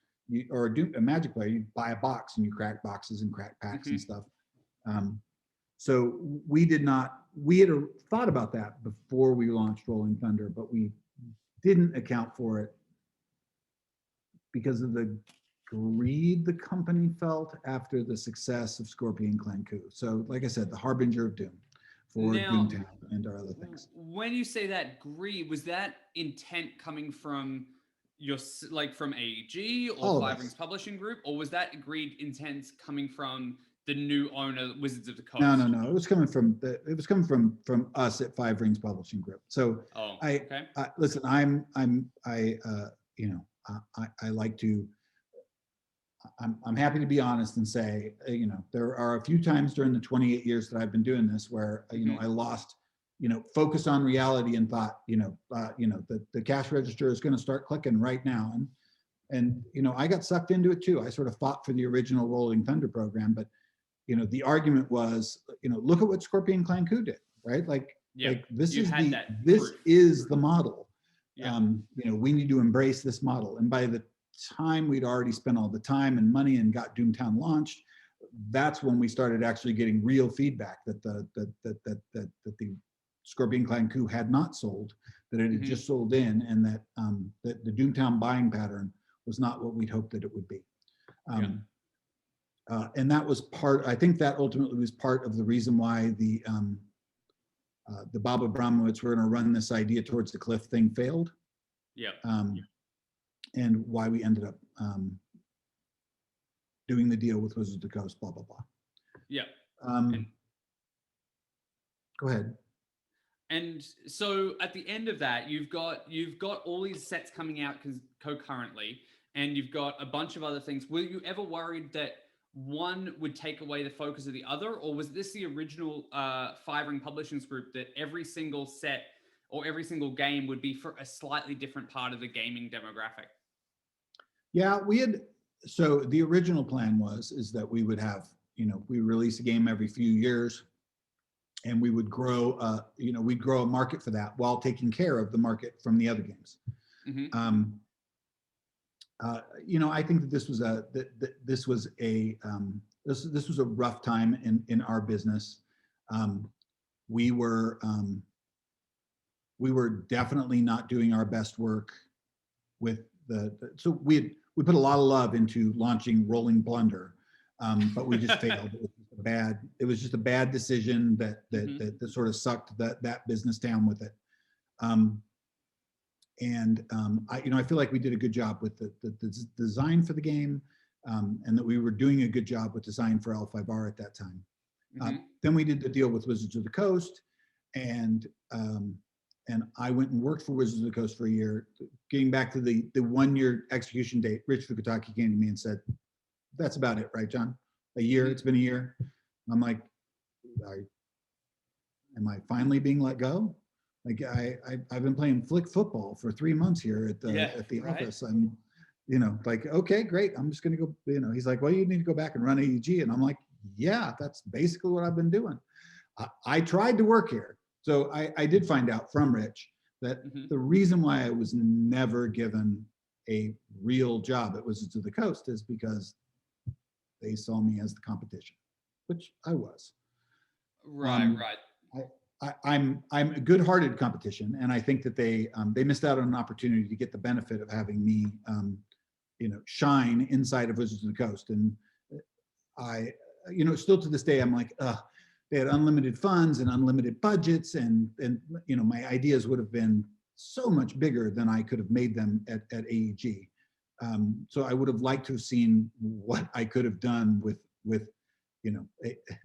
or a Magic player, you buy a box and you crack boxes and crack packs and stuff. So we had thought about that before we launched Rolling Thunder, but we didn't account for it because of the greed the company felt after the success of Scorpion Clan Coup. So, like I said, the harbinger of doom for Doomtown and our other things. When you say that greed, was that intent coming from from AEG or Five Rings Publishing Group, or was that greed intent coming from the new owner, Wizards of the Coast? No. It was coming from us at Five Rings Publishing Group. So listen, I'm happy to be honest and say, there are a few times during the 28 years that I've been doing this where, I lost, focus on reality and thought, the cash register is going to start clicking right now. And I got sucked into it too. I sort of fought for the original Rolling Thunder program, but, the argument was, look at what Scorpion Clan Coup did, right? This is the model. Yeah. We need to embrace this model. And by the time we'd already spent all the time and money and got Doomtown launched, that's when we started actually getting real feedback that the Scorpion Clan Coup had not sold, that it had just sold in, and that the Doomtown buying pattern was not what we'd hoped that it would be. And that was I think that ultimately was part of the reason why the Bob Abramowitz, we're going to run this idea towards the cliff thing failed. Yeah. And why we ended up doing the deal with Wizards of the Coast, blah, blah, blah. Yeah. Go ahead. And so at the end of that, you've got all these sets coming out concurrently, and you've got a bunch of other things. Were you ever worried that one would take away the focus of the other, or was this the original Five Ring Publishing Group that every single set or every single game would be for a slightly different part of the gaming demographic? Yeah, so the original plan is that we would have, we release a game every few years, and we would grow, we'd grow a market for that while taking care of the market from the other games. I think that this was a rough time in our business. We were definitely not doing our best work with so we put a lot of love into launching Rolling Blunder, but we just failed. It was just a bad decision that sort of sucked that business down with it. And I feel like we did a good job with the design for the game, and that we were doing a good job with design for L5R at that time. Then we did the deal with Wizards of the Coast, and I went and worked for Wizards of the Coast for a year. Getting back to the 1 year execution date, Rich Fukutaki came to me and said, "That's about it, right, John? A year? It's been a year." I'm like, "Am I finally being let go? Like I've been playing flick football for 3 months here at the office. I'm, like, okay, great. I'm just gonna go. He's like, well, you need to go back and run AEG, and I'm like, yeah, that's basically what I've been doing. I tried to work here, so I did find out from Rich that the reason why I was never given a real job at Wizards of the Coast is because they saw me as the competition, which I was. Right. I'm a good-hearted competition, and I think that they missed out on an opportunity to get the benefit of having me, shine inside of Wizards of the Coast. And I, still to this day, I'm like, they had unlimited funds and unlimited budgets, and my ideas would have been so much bigger than I could have made them at AEG. So I would have liked to have seen what I could have done with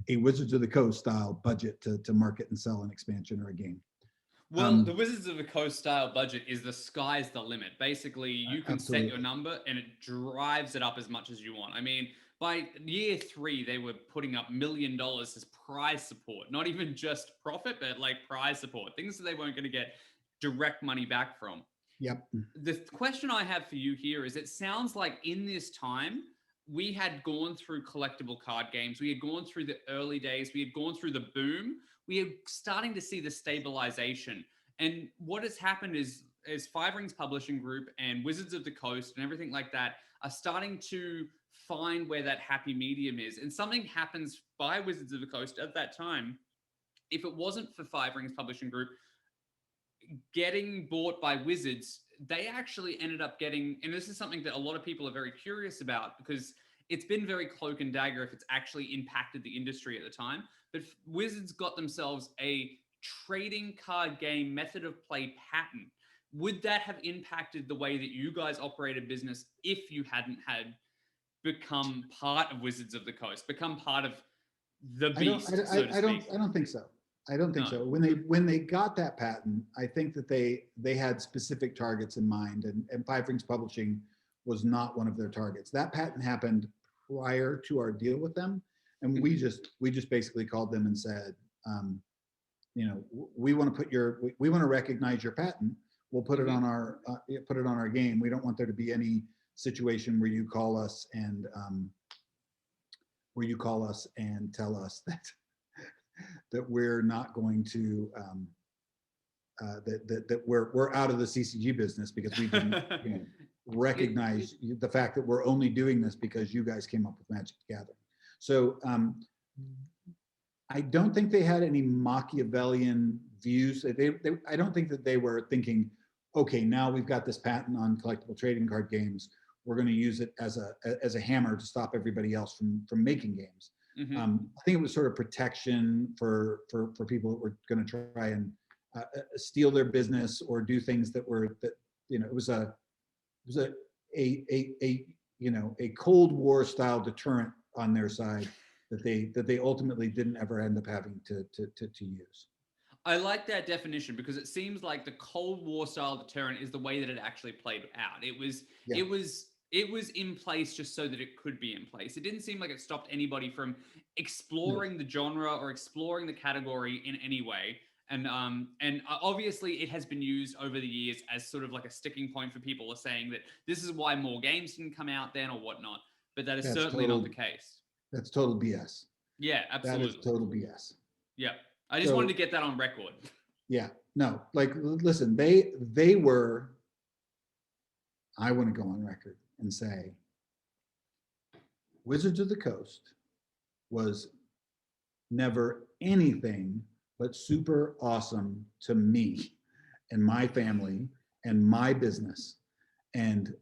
a Wizards of the Coast style budget to market and sell an expansion or a game. Well, the Wizards of the Coast style budget is the sky's the limit. Basically, you can Absolutely. set your number and it drives it up as much as you want. I mean, by year 3, they were putting up $1 million as prize support, not even just profit, but like prize support, things that they weren't going to get direct money back from. Yep. The question I have for you here is, it sounds like in this time, we had gone through collectible card games. We had gone through the early days. We had gone through the boom. We are starting to see the stabilization. And what has happened is Five Rings Publishing Group and Wizards of the Coast and everything like that are starting to find where that happy medium is. And something happens by Wizards of the Coast at that time. If it wasn't for Five Rings Publishing Group getting bought by Wizards, they actually ended up getting, and this is something that a lot of people are very curious about because it's been very cloak and dagger if it's actually impacted the industry at the time, but Wizards got themselves a trading card game method of play patent. Would that have impacted the way that you guys operated business if you hadn't had become part of Wizards of the Coast, become part of the beast, so to speak? I don't think so. I don't think so. When they got that patent, I think that they had specific targets in mind, and Five Rings Publishing was not one of their targets. That patent happened prior to our deal with them, and we just basically called them and said, we want to recognize your patent. We'll put it on our game. We don't want there to be any situation where you call us and tell us that we're not going to that we're out of the CCG business because we didn't recognize the fact that we're only doing this because you guys came up with Magic the Gathering. So I don't think they had any Machiavellian views. I don't think that they were thinking, okay, now we've got this patent on collectible trading card games, we're going to use it as a hammer to stop everybody else from making games. I think it was sort of protection for people that were going to try and steal their business or do things that it was a Cold War style deterrent on their side that they ultimately didn't ever end up having to use. I like that definition because it seems like the Cold War style deterrent is the way that it actually played out. It was in place just so that it could be in place. It didn't seem like it stopped anybody from exploring the genre or exploring the category in any way. And obviously it has been used over the years as sort of like a sticking point for people saying that this is why more games didn't come out then or whatnot. But that is certainly not the case. That's total BS. Yeah, absolutely. That is total BS. Yeah. I just wanted to get that on record. Yeah. No, like, listen, they were, I want to go on record and say Wizards of the Coast was never anything but super awesome to me and my family and my business. And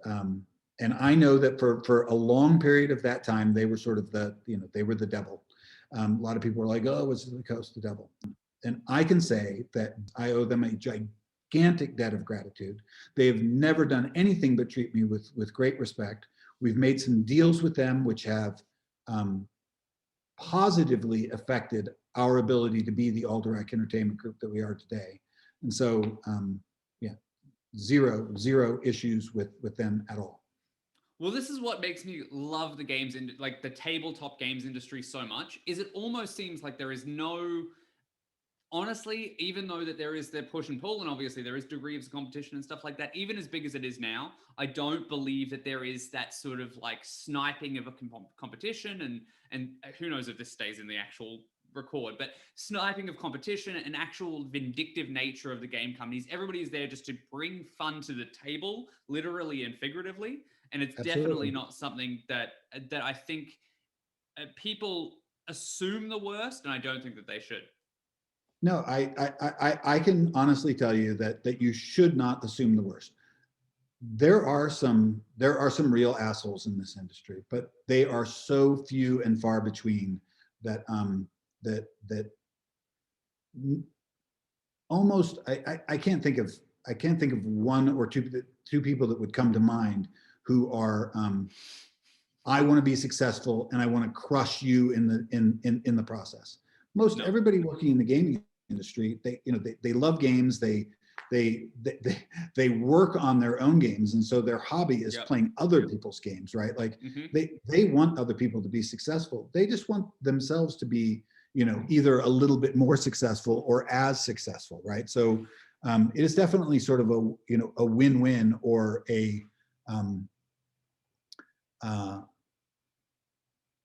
I know that for a long period of that time, they were sort of they were the devil. A lot of people were like, oh, Wizards of the Coast, the devil. And I can say that I owe them a gigantic gigantic debt of gratitude. They've never done anything but treat me with great respect. We've made some deals with them which have positively affected our ability to be the Alderac Entertainment Group that we are today. And so, yeah, zero issues with them at all. Well, this is what makes me love the games, like the tabletop games industry so much, is it almost seems like there is no, honestly, even though that there is the push and pull, and obviously there is degrees of competition and stuff like that, even as big as it is now, I don't believe that there is that sort of like sniping of a competition, and who knows if this stays in the actual record, but sniping of competition and actual vindictive nature of the game companies. Everybody is there just to bring fun to the table, literally and figuratively. And it's definitely not something that I think people assume the worst, and I don't think that they should. No, I can honestly tell you that you should not assume the worst. There are some real assholes in this industry, but they are so few and far between that that almost I can't think of one or two people that would come to mind who are I want to be successful and I want to crush you in the process. Everybody working in the gaming industry, they love games, they work on their own games, and so their hobby is playing other people's games, right? Like they want other people to be successful. They just want themselves to be, either a little bit more successful or as successful, right? So it is definitely sort of a win-win or a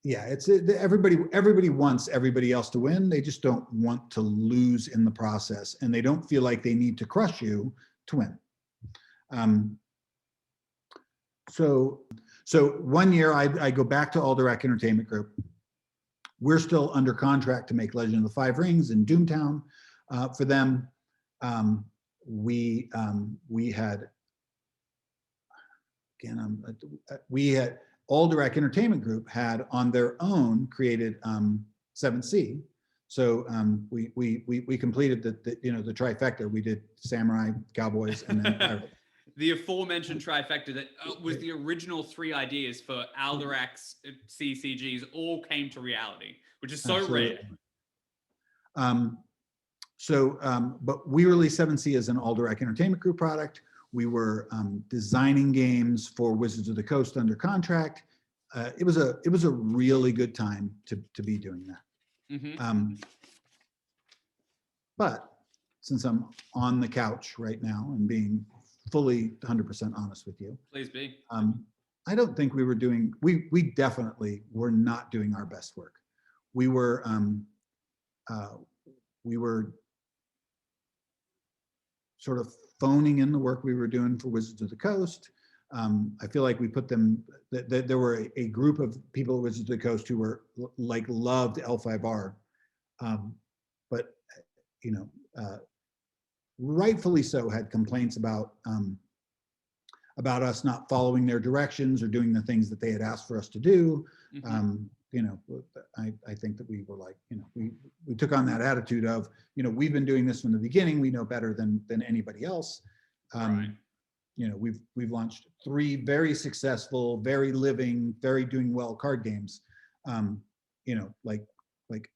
everybody wants everybody else to win. They just don't want to lose in the process, and they don't feel like they need to crush you to win. So one year I go back to Alderac Entertainment Group. We're still under contract to make Legend of the Five Rings and Doomtown for them. We had Alderac Entertainment Group had on their own created 7C. So we completed the trifecta. We did Samurai, Cowboys, and then Pirates. The aforementioned trifecta that was the original 3 ideas for Alderac's CCGs all came to reality, which is so rare. But we released 7C as an Alderac Entertainment Group product. We were designing games for Wizards of the Coast under contract. It was a really good time to be doing that. But since I'm on the couch right now and being fully 100% honest with you, please be. I don't think we were doing. We definitely were not doing our best work. We were sort of phoning in the work we were doing for Wizards of the Coast. I feel like we put them, that there were a group of people at Wizards of the Coast who were loved L5R, but rightfully so had complaints about us not following their directions or doing the things that they had asked for us to do. I think that we were like, we took on that attitude of, we've been doing this from the beginning. We know better than anybody else. Right. We've launched 3 very successful, very living, very doing well card games. Like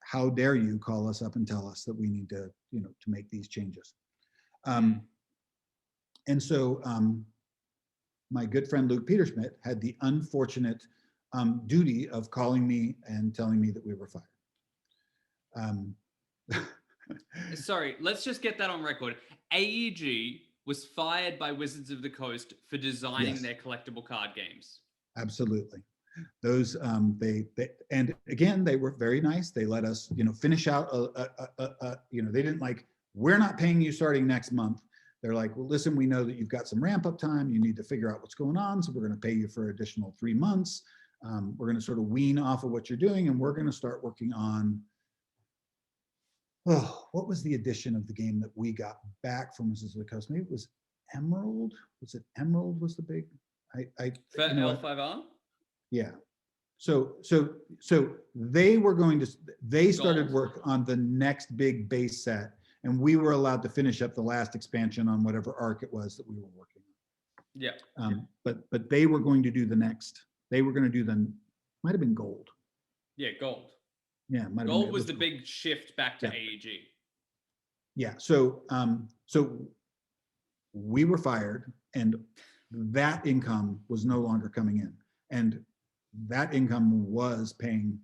how dare you call us up and tell us that we need to make these changes. And so my good friend Luke Peterschmidt had the unfortunate duty of calling me and telling me that we were fired. Sorry, let's just get that on record. AEG was fired by Wizards of the Coast for designing their collectible card games. Absolutely. Those they and again, they were very nice. They let us finish out they didn't like, we're not paying you starting next month. They're like, well, listen, we know that you've got some ramp up time. You need to figure out what's going on, so we're going to pay you for additional 3 months. We're going to sort of wean off of what you're doing, and we're going to start working on, what was the edition of the game that we got back from Wizards of the Coast? Maybe it was Emerald. Was it Emerald was the big? For L5R? Yeah. So they were going to, they started work on the next big base set, and we were allowed to finish up the last expansion on whatever arc it was that we were working on. Yeah. But they were going to do the next. They were going to do might have been gold. Yeah, gold. Yeah, might have Gold been, was the big shift back to AEG. Yeah. So we were fired, and that income was no longer coming in, and that income was paying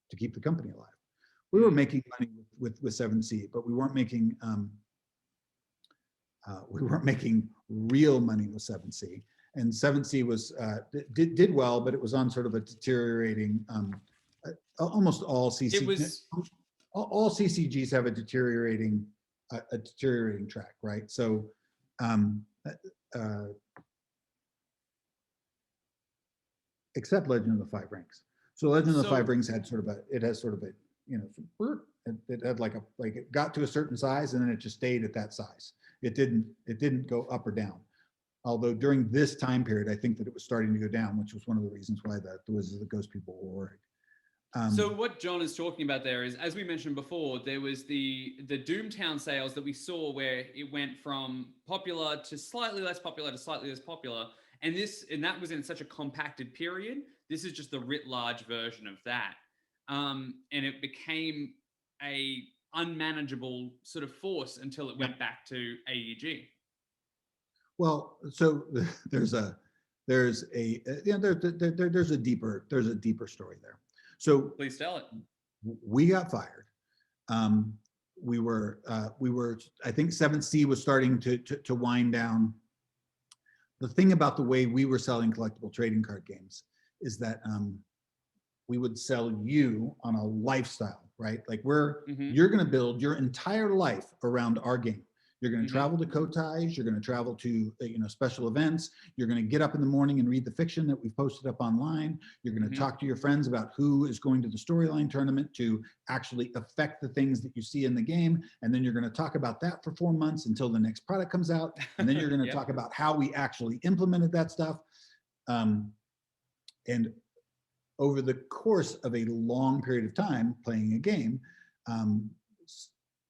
to keep the company alive. We were making money with 7C, but we weren't making real money with 7C. And 7C was did well, but it was on sort of a deteriorating. Almost all all CCGs have a deteriorating track, right? So, except Legend of the Five Rings. So Legend of the Five Rings had sort of a it had like it got to a certain size and then it just stayed at that size. It didn't go up or down. Although during this time period, I think that it was starting to go down, which was one of the reasons why the Wizards of the Ghost people were worried. So what John is talking about there is, as we mentioned before, there was the Doomtown sales that we saw where it went from popular to slightly less popular to slightly less popular. And that was in such a compacted period. This is just the writ large version of that. And it became a unmanageable sort of force until it went back to AEG. Well, so there's a deeper story there. So please tell it. We got fired. We were I think 7C was starting to wind down. The thing about the way we were selling collectible trading card games is that we would sell you on a lifestyle, right? Like you're going to build your entire life around our game. You're going to travel to Kotais. You're going to travel to special events. You're going to get up in the morning and read the fiction that we've posted up online. You're going to talk to your friends about who is going to the storyline tournament to actually affect the things that you see in the game. And then you're going to talk about that for 4 months until the next product comes out. And then you're going to talk about how we actually implemented that stuff. And over the course of a long period of time playing a game,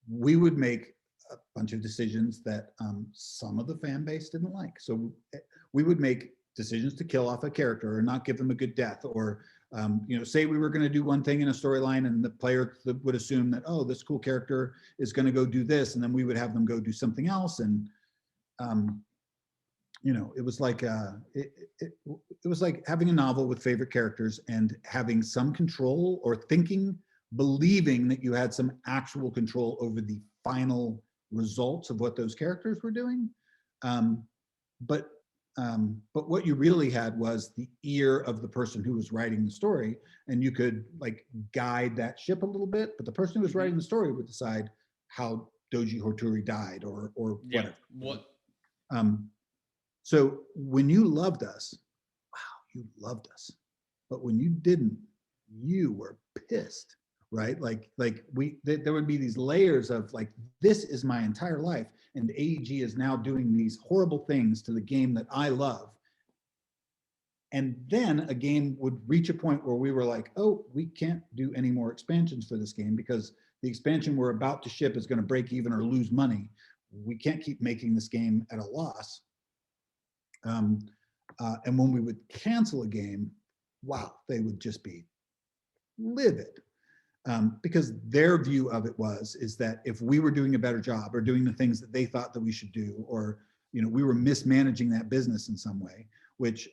we would make a bunch of decisions that some of the fan base didn't like. So we would make decisions to kill off a character or not give them a good death, or say we were going to do one thing in a storyline and the player would assume that, oh, this cool character is going to go do this, and then we would have them go do something else. And it was like it was like having a novel with favorite characters and having some control, or believing that you had some actual control over the final results of what those characters were doing. But what you really had was the ear of the person who was writing the story, and you could like guide that ship a little bit, but the person who was writing the story would decide how Doji Horturi died or whatever. So when you loved us, wow, you loved us. But when you didn't, you were pissed. Right? There would be these layers of like, this is my entire life, and AEG is now doing these horrible things to the game that I love. And then a game would reach a point where we were like, oh, we can't do any more expansions for this game because the expansion we're about to ship is going to break even or lose money. We can't keep making this game at a loss. And when we would cancel a game, wow, they would just be livid. Because their view of it is that if we were doing a better job or doing the things that they thought that we should do, or we were mismanaging that business in some way, which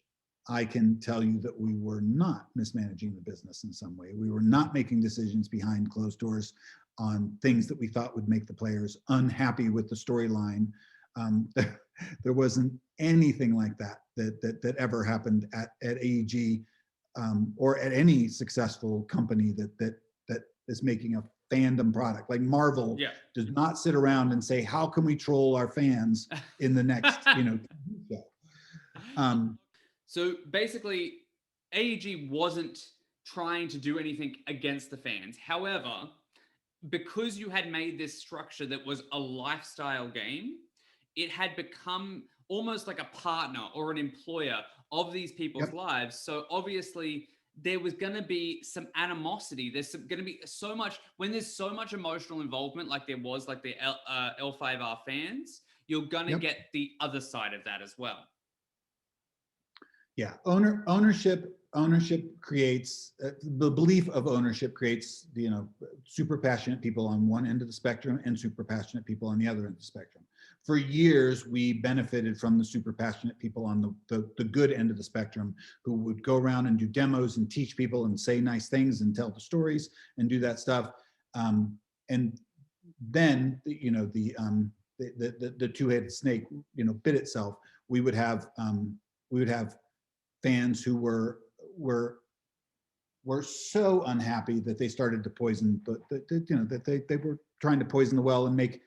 I can tell you that we were not mismanaging the business in some way. We were not making decisions behind closed doors on things that we thought would make the players unhappy with the storyline. There wasn't anything like that ever happened at AEG or at any successful company that is making a fandom product. Like Marvel does not sit around and say, how can we troll our fans in the next show? So basically, AEG wasn't trying to do anything against the fans. However, because you had made this structure that was a lifestyle game, it had become almost like a partner or an employer of these people's lives. So obviously, there was going to be some animosity. There's going to be so much, when there's so much emotional involvement, like there was, like the L5R fans, you're going to get the other side of that as well. Yeah, ownership creates the belief of ownership creates super passionate people on one end of the spectrum and super passionate people on the other end of the spectrum. For years, we benefited from the super passionate people on the good end of the spectrum, who would go around and do demos and teach people and say nice things and tell the stories and do that stuff. And then the two-headed snake bit itself. We would have fans who were so unhappy that they started to poison that they were trying to poison the well and make,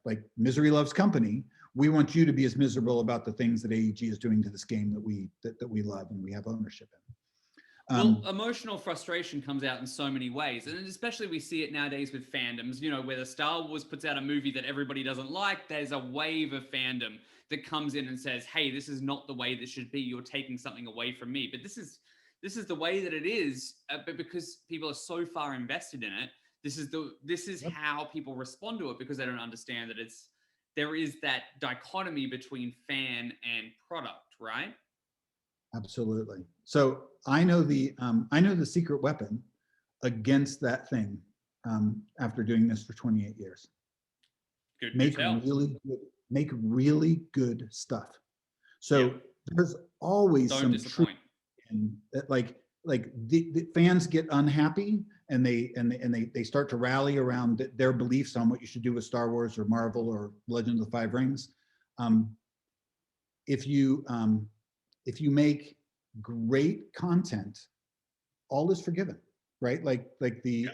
like misery loves company. We want you to be as miserable about the things that AEG is doing to this game that we love and we have ownership in. Well, emotional frustration comes out in so many ways, and especially we see it nowadays with fandoms, whether Star Wars puts out a movie that everybody doesn't like, there's a wave of fandom that comes in and says, hey, this is not the way this should be, you're taking something away from me. But this is the way that it is, but because people are so far invested in it, this is how people respond to it, because they don't understand that there is that dichotomy between fan and product, right? Absolutely. So I know the secret weapon against that thing after doing this for 28 years. Good. Make really good stuff. So there's always some truth in that, like the fans get unhappy and they start to rally around their beliefs on what you should do with Star Wars or Marvel or Legend of the Five Rings. If you make great content, all is forgiven, right? Like the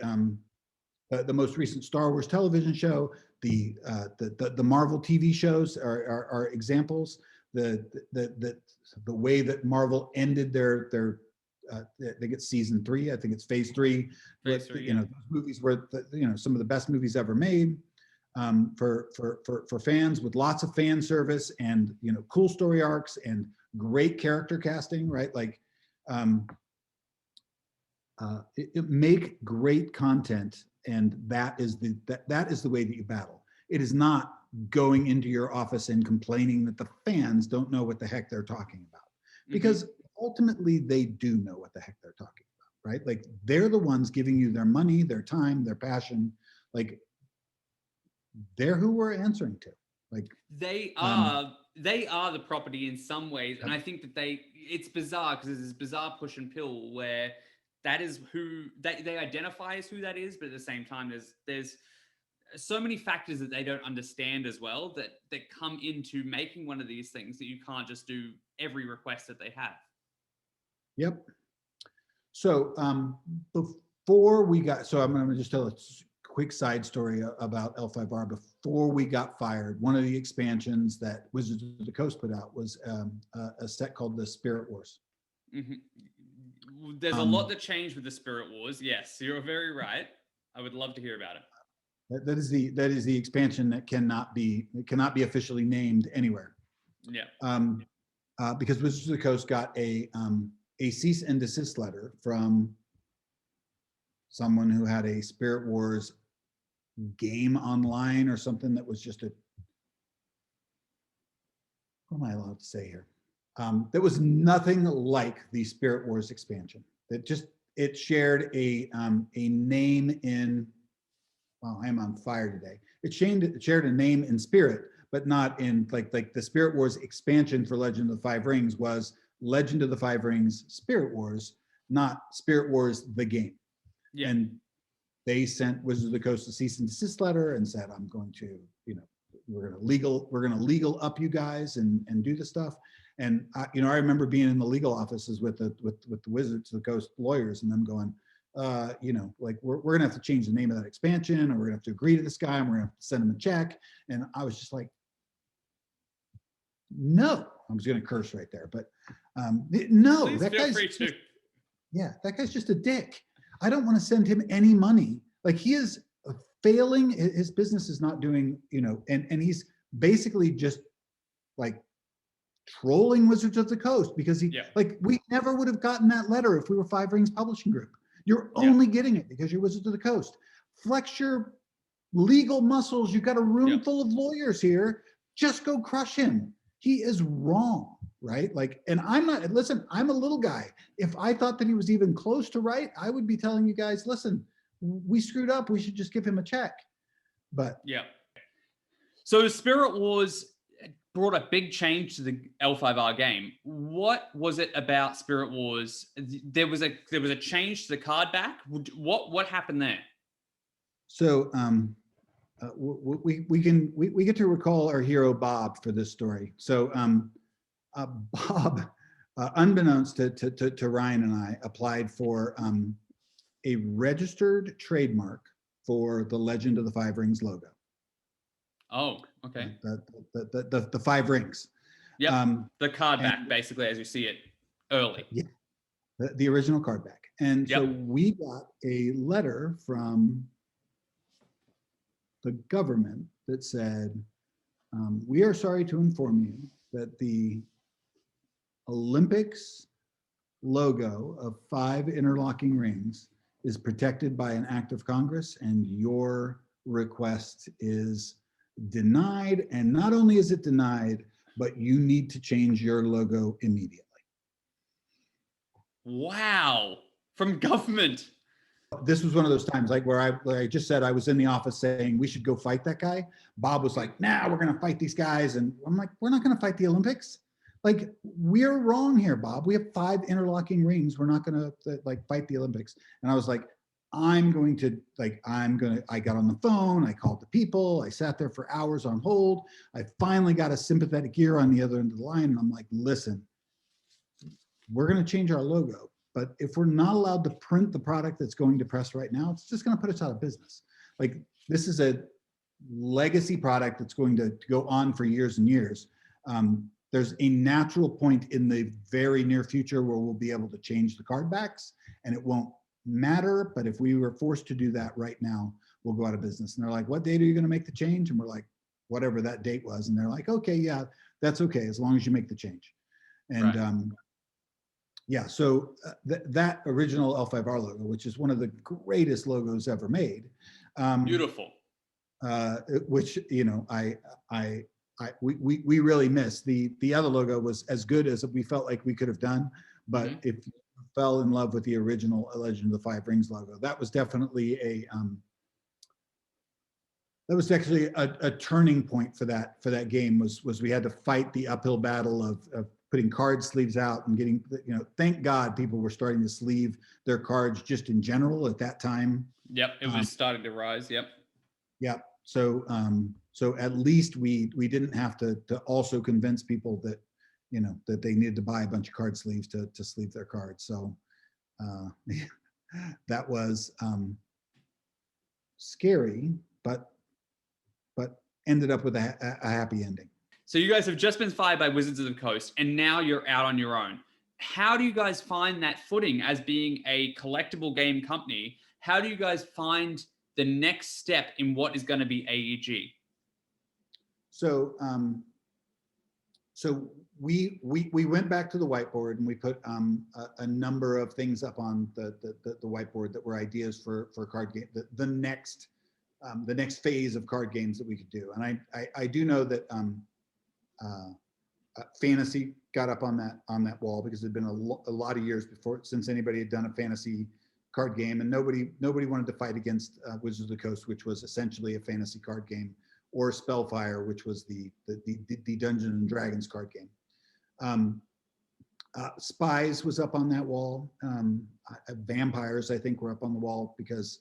most recent Star Wars television show, the Marvel TV shows are examples. The way that Marvel ended their they get season 3, I think it's phase 3. Those movies were some of the best movies ever made. For fans, with lots of fan service and cool story arcs and great character casting, right? Like make great content, and that is the way that you battle. It is not going into your office and complaining that the fans don't know what the heck they're talking about, because ultimately they do know what the heck they're talking about, right? Like they're the ones giving you their money, their time, their passion. Like they're who we're answering to. Like they are the property in some ways, and I think that it's bizarre because there's this bizarre push and pull where that is who they identify as who that is, but at the same time there's so many factors that they don't understand as well that come into making one of these things, that you can't just do every request that they have. Yep. So before we got, so I'm going to just tell a quick side story about L5R. Before we got fired, one of the expansions that Wizards of the Coast put out was a set called the Spirit Wars. There's a lot that changed with the Spirit Wars. Yes, you're very right. I would love to hear about it. That is the expansion that cannot be officially named anywhere. Yeah. Because Wizards of the Coast got a cease and desist letter from someone who had a Spirit Wars game online or something that was just what am I allowed to say here? That was nothing like the Spirit Wars expansion. It shared a name in. Wow, I am on fire today. It shared a name in spirit, but not in like the Spirit Wars expansion for Legend of the Five Rings was Legend of the Five Rings Spirit Wars, not Spirit Wars the game. Yeah. And they sent Wizards of the Coast a cease and desist letter and said, I'm going to, we're going to legal up you guys and do the stuff. And I remember being in the legal offices with the Wizards of the Coast lawyers and them going, like we're gonna have to change the name of that expansion, or we're gonna have to agree to this guy, and we're gonna have to send him a check. And I was just like, no, I was gonna curse right there, but no, please that feel guy's free to. Yeah, that guy's just a dick. I don't want to send him any money. Like he is failing. His business is not doing, and he's basically just like trolling Wizards of the Coast because like we never would have gotten that letter if we were Five Rings Publishing Group. You're only getting it because you're Wizards of the Coast. Flex your legal muscles. You've got a room full of lawyers here. Just go crush him. He is wrong, right? Like, and I'm not, listen, I'm a little guy. If I thought that he was even close to right, I would be telling you guys, listen, we screwed up. We should just give him a check. But so Spirit Wars brought a big change to the L5R game. What was it about Spirit Wars? There was a change to the card back. What happened there? So we get to recall our hero Bob for this story. So Bob, unbeknownst to Ryan and I, applied for a registered trademark for the Legend of the Five Rings logo. Oh, okay. The Five Rings. Yep. The card back, basically, as you see it early. Yeah. The original card back. And so we got a letter from the government that said, we are sorry to inform you that the Olympics logo of 5 interlocking rings is protected by an act of Congress, and your request is denied. And not only is it denied, but you need to change your logo immediately. Wow. From government. This was one of those times like where I just said I was in the office saying we should go fight that guy. Bob was like, nah, we're going to fight these guys. And I'm like, we're not going to fight the Olympics. Like, we're wrong here, Bob. We have 5 interlocking rings. We're not going to like fight the Olympics. And I was like, I got on the phone. I called the people. I sat there for hours on hold. I finally got a sympathetic ear on the other end of the line. And I'm like, listen, we're going to change our logo. But if we're not allowed to print the product that's going to press right now, it's just going to put us out of business. Like, this is a legacy product that's going to go on for years and years. There's a natural point in the very near future where we'll be able to change the card backs and it won't matter. But if we were forced to do that right now, we'll go out of business. And they're like, what date are you going to make the change? And we're like, whatever that date was. And they're like, okay, yeah, that's okay, as long as you make the change. And yeah, so that original L5R logo, which is one of the greatest logos ever made. Beautiful. Which, you know, we really miss. The other logo was as good as we felt like we could have done, but if you fell in love with the original Legend of the Five Rings logo, that was definitely a turning point for that game. Was we had to fight the uphill battle of putting card sleeves out and getting, you know, thank God people were starting to sleeve their cards just in general at that time. Yep, it was starting to rise. Yep. Yep. So so at least we didn't have to also convince people that, you know, that they needed to buy a bunch of card sleeves to sleeve their cards. So that was scary, but ended up with a happy ending. So you guys have just been fired by Wizards of the Coast, and now you're out on your own. How do you guys find that footing as being a collectible game company? How do you guys find the next step in what is going to be AEG? So we went back to the whiteboard and we put a number of things up on the whiteboard that were ideas for card game, the next phase of card games that we could do. And I do know that fantasy got up on that wall because it had been a lot of years since anybody had done a fantasy card game, and nobody wanted to fight against Wizards of the Coast, which was essentially a fantasy card game, or Spellfire, which was the Dungeons and Dragons card game. Spies was up on that wall. Vampires, I think, were up on the wall because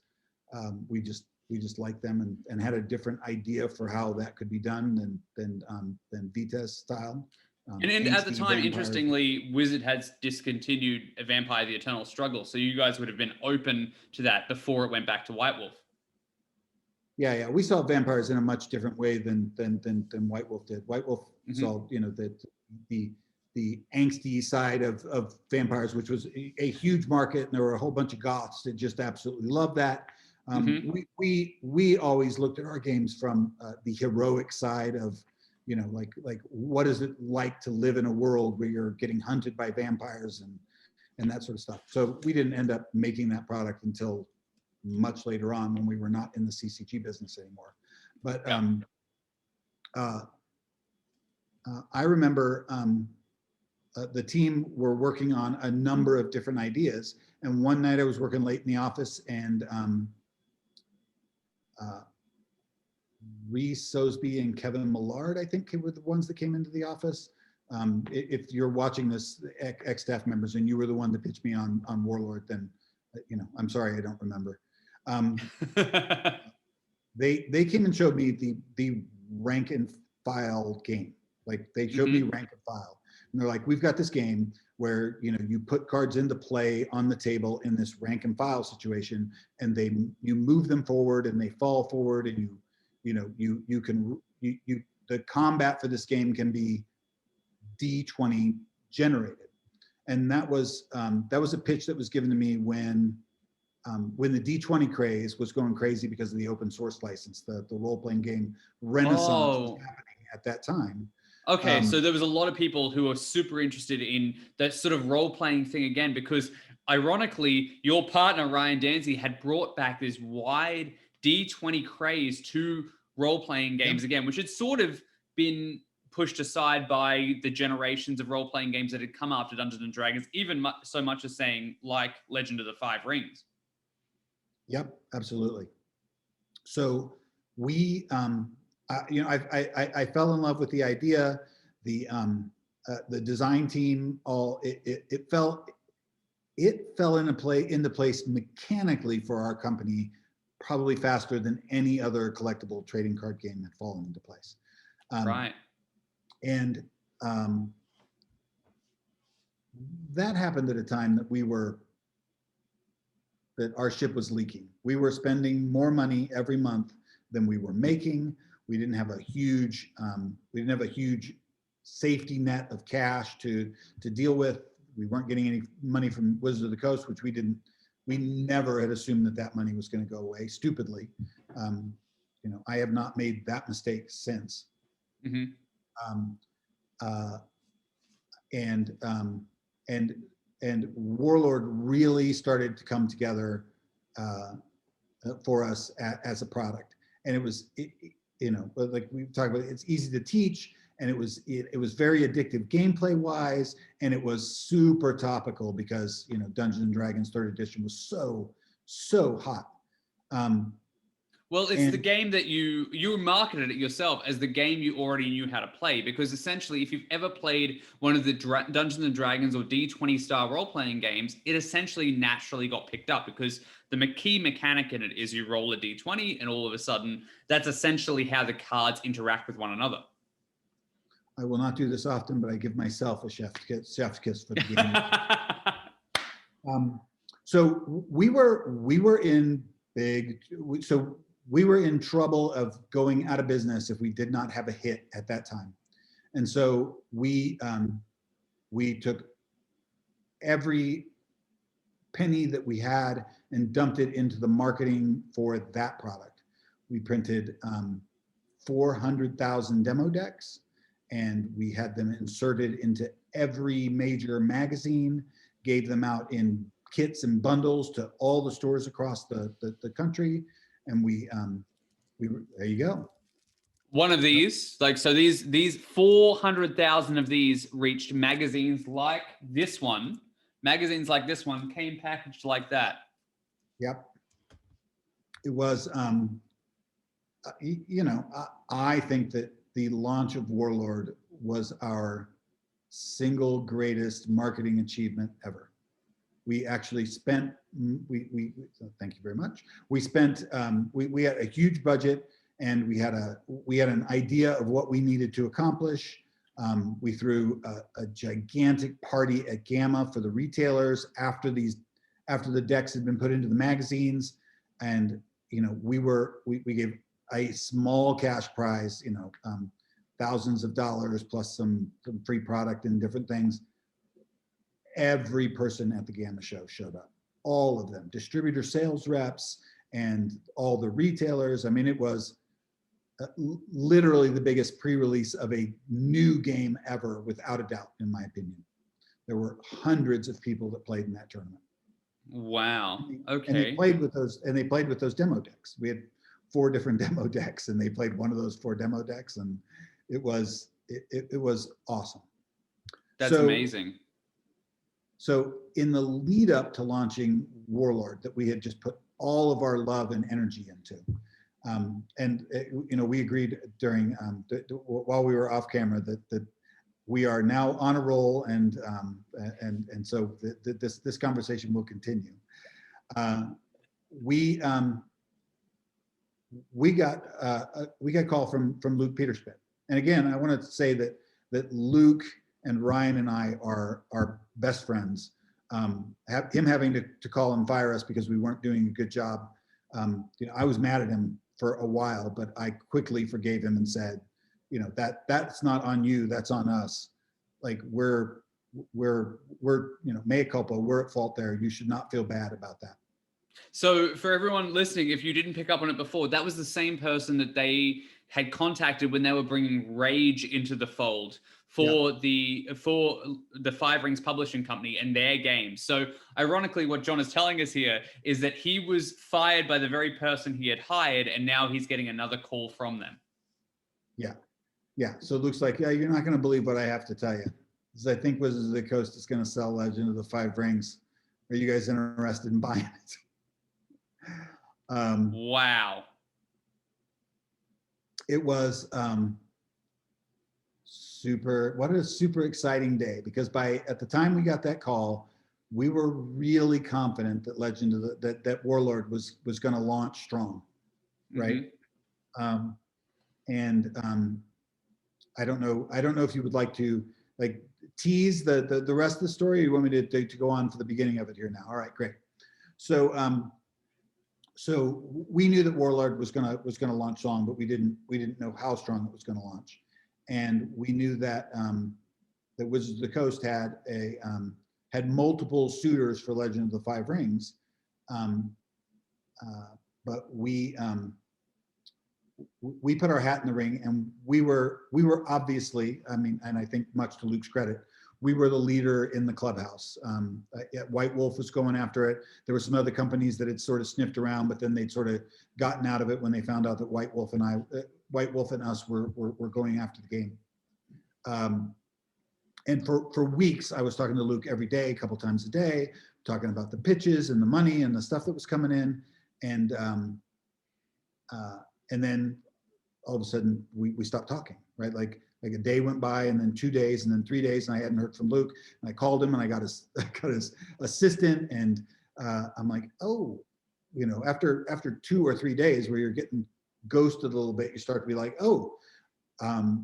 we just liked them and had a different idea for how that could be done than Vita's style. And at the time, interestingly, Wizard had discontinued A Vampire: The Eternal Struggle, so you guys would have been open to that before it went back to White Wolf. Yeah, we saw vampires in a much different way than White Wolf did. White Wolf saw, you know, the angsty side of vampires, which was a huge market, and there were a whole bunch of goths that just absolutely loved that. We always looked at our games from the heroic side of you know, like what is it like to live in a world where you're getting hunted by vampires and that sort of stuff. So we didn't end up making that product until much later on when we were not in the CCG business anymore. But I remember the team were working on a number of different ideas. And one night I was working late in the office, and Reese Sosby and Kevin Millard, I think, were the ones that came into the office. If you're watching this, ex-staff members, and you were the one that pitched me on Warlord, then, you know, I'm sorry, I don't remember. They came and showed me the rank and file game. Like, they showed me rank and file, and they're like, we've got this game where, you know, you put cards into play on the table in this rank and file situation, and you move them forward and they fall forward, and the combat for this game can be D20 generated. And that was a pitch that was given to me when the D20 craze was going crazy because of the open source license, the role-playing game renaissance was happening at that time. Okay, so there was a lot of people who were super interested in that sort of role-playing thing again, because ironically, your partner, Ryan Dancy, had brought back this wide D20 craze to role-playing games again, which had sort of been pushed aside by the generations of role-playing games that had come after Dungeons & Dragons, even so much as saying, like, Legend of the Five Rings. Yep, absolutely. So we, I fell in love with the idea. The design team, it fell into place mechanically for our company, probably faster than any other collectible trading card game had fallen into place. Right. And that happened at a time that our ship was leaking. We were spending more money every month than we were making. We didn't have a huge safety net of cash to deal with. We weren't getting any money from Wizards of the Coast, which we never had assumed that money was going to go away, stupidly. You know, I have not made that mistake since. And Warlord really started to come together for us as a product. And it was, you know, like we talked about, it's easy to teach, and it was very addictive gameplay wise, and it was super topical because, you know, Dungeons and Dragons 3rd edition was so hot. Well, it's the game that you marketed it yourself as the game you already knew how to play, because essentially, if you've ever played one of the Dungeons and Dragons or D20 style role-playing games, it essentially naturally got picked up, because the key mechanic in it is you roll a D20, and all of a sudden, that's essentially how the cards interact with one another. I will not do this often, but I give myself a chef's kiss for the game. So we were in we were in trouble of going out of business if we did not have a hit at that time. And so we took every penny that we had and dumped it into the marketing for that product. We printed 400,000 demo decks, and we had them inserted into every major magazine, gave them out in kits and bundles to all the stores across the country. And we there you go. One of these, like, so these 400,000 of these reached magazines like this one. Magazines like this one came packaged like that. Yep. It was, you know, I think that the launch of Warlord was our single greatest marketing achievement ever. We actually spent, thank you very much. We spent, we had a huge budget, and we had an idea of what we needed to accomplish. We threw a gigantic party at Gamma for the retailers after the decks had been put into the magazines. And, you know, we gave a small cash prize, you know, thousands of dollars plus some free product and different things. Every person at the Gamma show showed up, all of them, distributor sales reps and all the retailers. I mean, it was literally the biggest pre-release of a new game ever, without a doubt, in my opinion. There were hundreds of people that played in that tournament. Wow. Okay. And they played with those demo decks. We had 4 different demo decks, and they played one of those 4 demo decks, and it was awesome. That's amazing. So in the lead up to launching Warlord, that we had just put all of our love and energy into, we agreed during while we were off camera that we are now on a roll, and so this conversation will continue. We got a call from Luke Peterspit, and again, I want to say that Luke and Ryan and I are best friends. Him having to call and fire us because we weren't doing a good job. I was mad at him for a while, but I quickly forgave him and said, that's not on you, that's on us. Like we're mea culpa, we're at fault there. You should not feel bad about that. So for everyone listening, if you didn't pick up on it before, that was the same person that they had contacted when they were bringing Rage into the fold for the Five Rings Publishing Company and their games. So ironically, what John is telling us here is that he was fired by the very person he had hired, and now he's getting another call from them. Yeah. So it looks like, you're not going to believe what I have to tell you. I think Wizards of the Coast is going to sell Legend of the Five Rings. Are you guys interested in buying it? Wow. It was what a super exciting day, because at the time we got that call, we were really confident that that Warlord was going to launch strong, right? Mm-hmm. I don't know if you would like to tease the rest of the story, or you want me to go on for the beginning of it here now? All right, great. So we knew that Warlord was gonna launch strong, but we didn't know how strong it was gonna launch. And we knew that that Wizards of the Coast had multiple suitors for Legend of the Five Rings, but we put our hat in the ring, and we were obviously, and I think much to Luke's credit, we were the leader in the clubhouse. White Wolf was going after it. There were some other companies that had sort of sniffed around, but then they'd sort of gotten out of it when they found out that White Wolf and us were going after the game. And for weeks, I was talking to Luke every day, a couple times a day, talking about the pitches and the money and the stuff that was coming in. And then all of a sudden we stopped talking, right? Like a day went by, and then 2 days, and then 3 days, and I hadn't heard from Luke. And I called him, and I got his assistant, and I'm like, after 2 or 3 days where you're getting ghosted a little bit, you start to be like,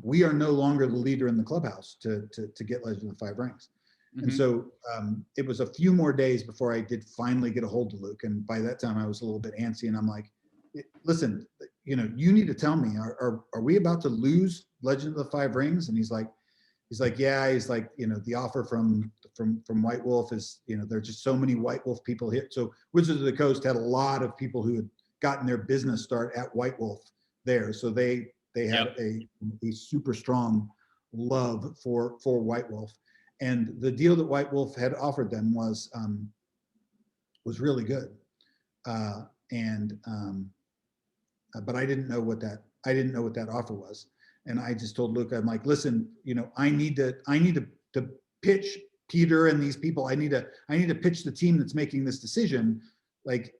we are no longer the leader in the clubhouse to get Legend of the Five Rings. Mm-hmm. And so it was a few more days before I did finally get a hold of Luke. And by that time I was a little bit antsy, and I'm like, listen, you need to tell me, are we about to lose Legend of the Five Rings? And he's like, yeah. He's like, the offer from White Wolf is, there's just so many White Wolf people here. So Wizards of the Coast had a lot of people who had gotten their business start at White Wolf there. So they had a super strong love for White Wolf. And the deal that White Wolf had offered them was really good. But I didn't know what that offer was. And I just told Luke, I'm like, listen, I need to pitch Peter and these people. I need to pitch the team that's making this decision, to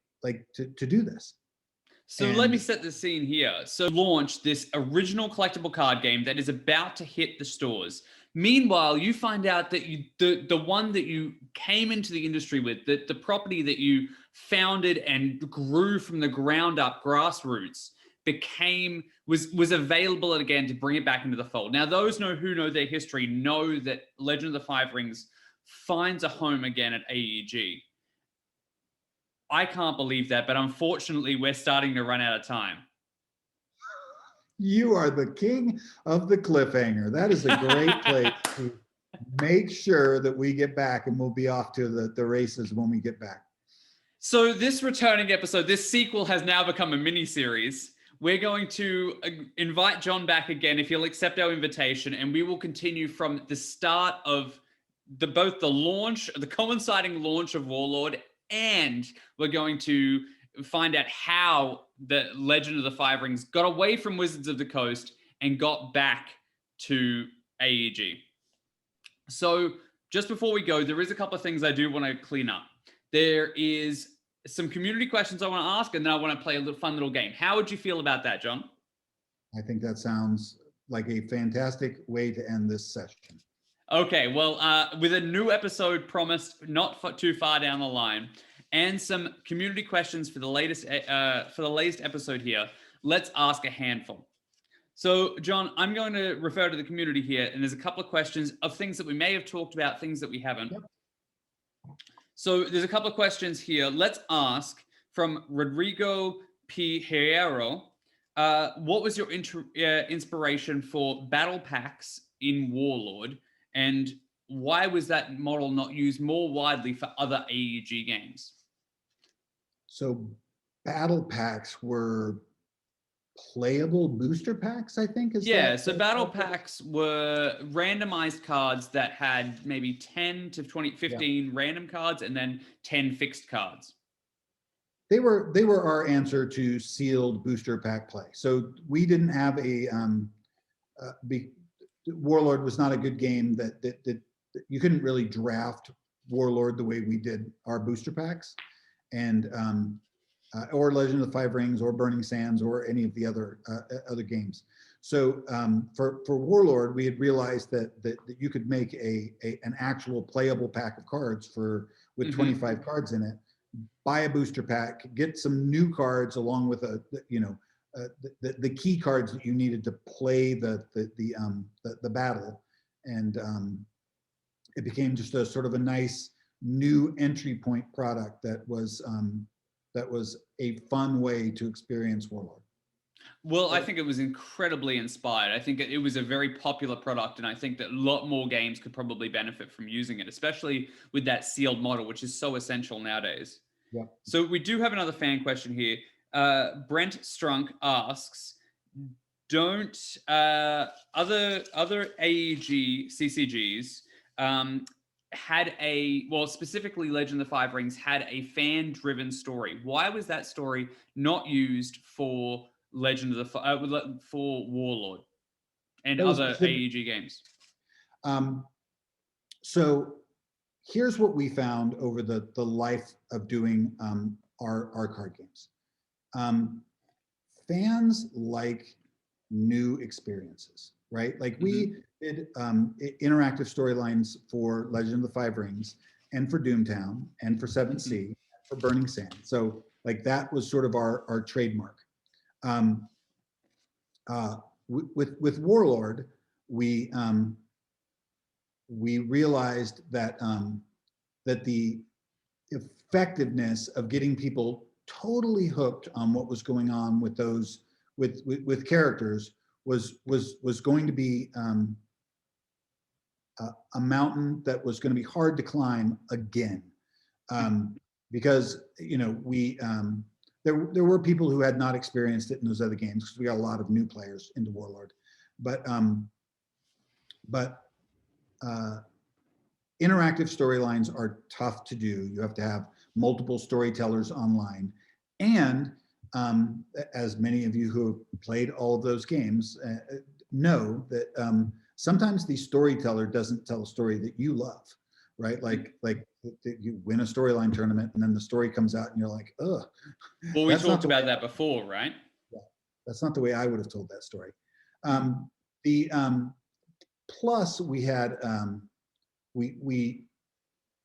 do this. So let me set the scene here. So launch this original collectible card game that is about to hit the stores. Meanwhile, you find out that the one that you came into the industry with, the property that you founded and grew from the ground up, grassroots, was available again to bring it back into the fold. Now, those who know their history know that Legend of the Five Rings finds a home again at AEG. I can't believe that, but unfortunately, we're starting to run out of time. You are the king of the cliffhanger. That is a great place to make sure that we get back, and we'll be off to the races when we get back. So this returning episode, this sequel has now become a mini-series we're going to invite John back again if he'll accept our invitation, and we will continue from the start of both the launch, the coinciding launch of Warlord, and we're going to find out how the Legend of the Five Rings got away from Wizards of the Coast and got back to AEG. So just before we go, there is a couple of things I do want to clean up. There is some community questions I want to ask, and then I want to play a fun little game. How would you feel about that, John? I think that sounds like a fantastic way to end this session. Okay, well, with a new episode promised not too far down the line, and some community questions for the latest episode here, let's ask a handful. So, John, I'm going to refer to the community here, and there's a couple of questions of things that we may have talked about, things that we haven't. Yep. So there's a couple of questions here. Let's ask from Rodrigo P. Herrero, what was your inspiration for battle packs in Warlord, and why was that model not used more widely for other AEG games? So battle packs were playable booster packs, I think. So battle packs were randomized cards that had maybe 10 to 20, 15 random cards and then 10 fixed cards. They were our answer to sealed booster pack play. So we didn't have Warlord was not a good game that you couldn't really draft Warlord the way we did our booster packs, and or Legend of the Five Rings or Burning Sands or any of the other games. So for Warlord, we had realized that you could make an actual playable pack of cards with 25 cards in it. Buy a booster pack, get some new cards along with the key cards that you needed to play the battle, and it became just a sort of a nice new entry point product that was a fun way to experience Warlord. Well, I think it was incredibly inspired. I think it was a very popular product, and I think that a lot more games could probably benefit from using it, especially with that sealed model, which is so essential nowadays. Yeah. So we do have another fan question here. Brent Strunk asks, don't other AEG CCGs specifically Legend of the Five Rings had a fan-driven story. Why was that story not used for Legend of the for Warlord and other AEG games? So here's what we found over the life of doing our card games. Fans like new experiences, right? Like we did interactive storylines for Legend of the Five Rings and for Doomtown and for 7th Sea, for Burning Sand. So like that was sort of our trademark. With Warlord, we realized that the effectiveness of getting people totally hooked on what was going on with those with characters was going to be a mountain that was going to be hard to climb again, because there were people who had not experienced it in those other games, because we got a lot of new players into Warlord, but interactive storylines are tough to do. You have to have multiple storytellers online, and as many of you who have played all of those games know that sometimes the storyteller doesn't tell a story that you love, right? Like you win a storyline tournament and then the story comes out and you're like, ugh. Well, we talked about that before, right? Yeah, that's not the way I would have told that story. Plus we had we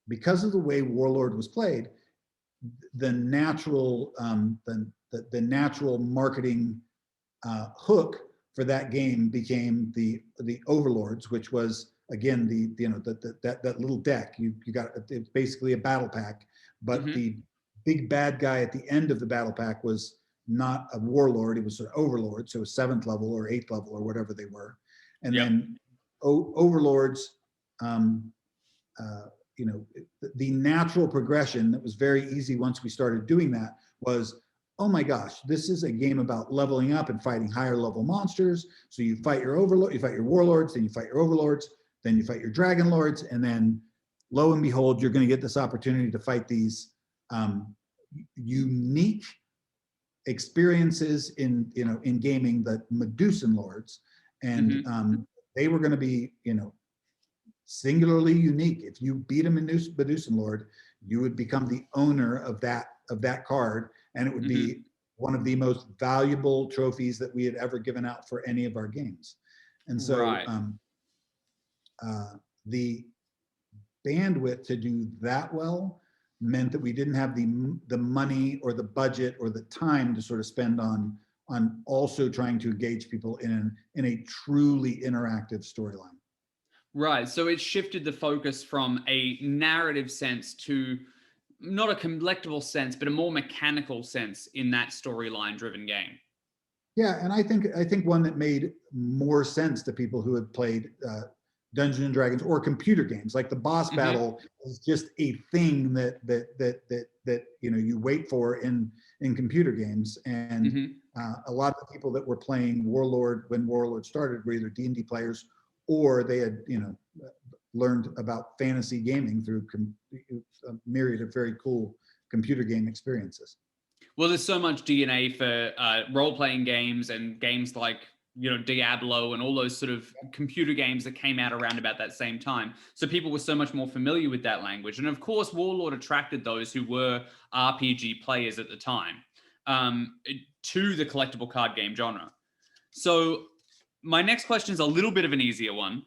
because of the way Warlord was played, the natural the natural marketing hook for that game became the Overlords, which was again that little deck. You got, it's basically a battle pack, but the big bad guy at the end of the battle pack was not a Warlord, it was an Overlord, so 7th level or 8th level or whatever they were, and then Overlords. The natural progression that was very easy once we started doing that was oh my gosh, this is a game about leveling up and fighting higher level monsters. So you fight your overlord, you fight your warlords, then you fight your overlords, then you fight your dragon lords, and then lo and behold, you're going to get this opportunity to fight these unique experiences in gaming, the Medusan lords, and they were going to be singularly unique. If you beat a Medusan lord, you would become the owner of that card, and it would be one of the most valuable trophies that we had ever given out for any of our games. And so the bandwidth to do that well meant that we didn't have the money or the budget or the time to sort of spend on also trying to engage people in a truly interactive storyline. Right. So it shifted the focus from a narrative sense to not a collectible sense, but a more mechanical sense in that storyline driven game. Yeah, and I think one that made more sense to people who had played Dungeons and Dragons or computer games. Like the boss battle is just a thing that you wait for in computer games, and a lot of the people that were playing Warlord when Warlord started were either D&D players, or they had learned about fantasy gaming through a myriad of very cool computer game experiences. Well, there's so much DNA for role-playing games and games like Diablo and all those sort of computer games that came out around about that same time. So people were so much more familiar with that language. And of course, Warlord attracted those who were RPG players at the time to the collectible card game genre. So my next question is a little bit of an easier one.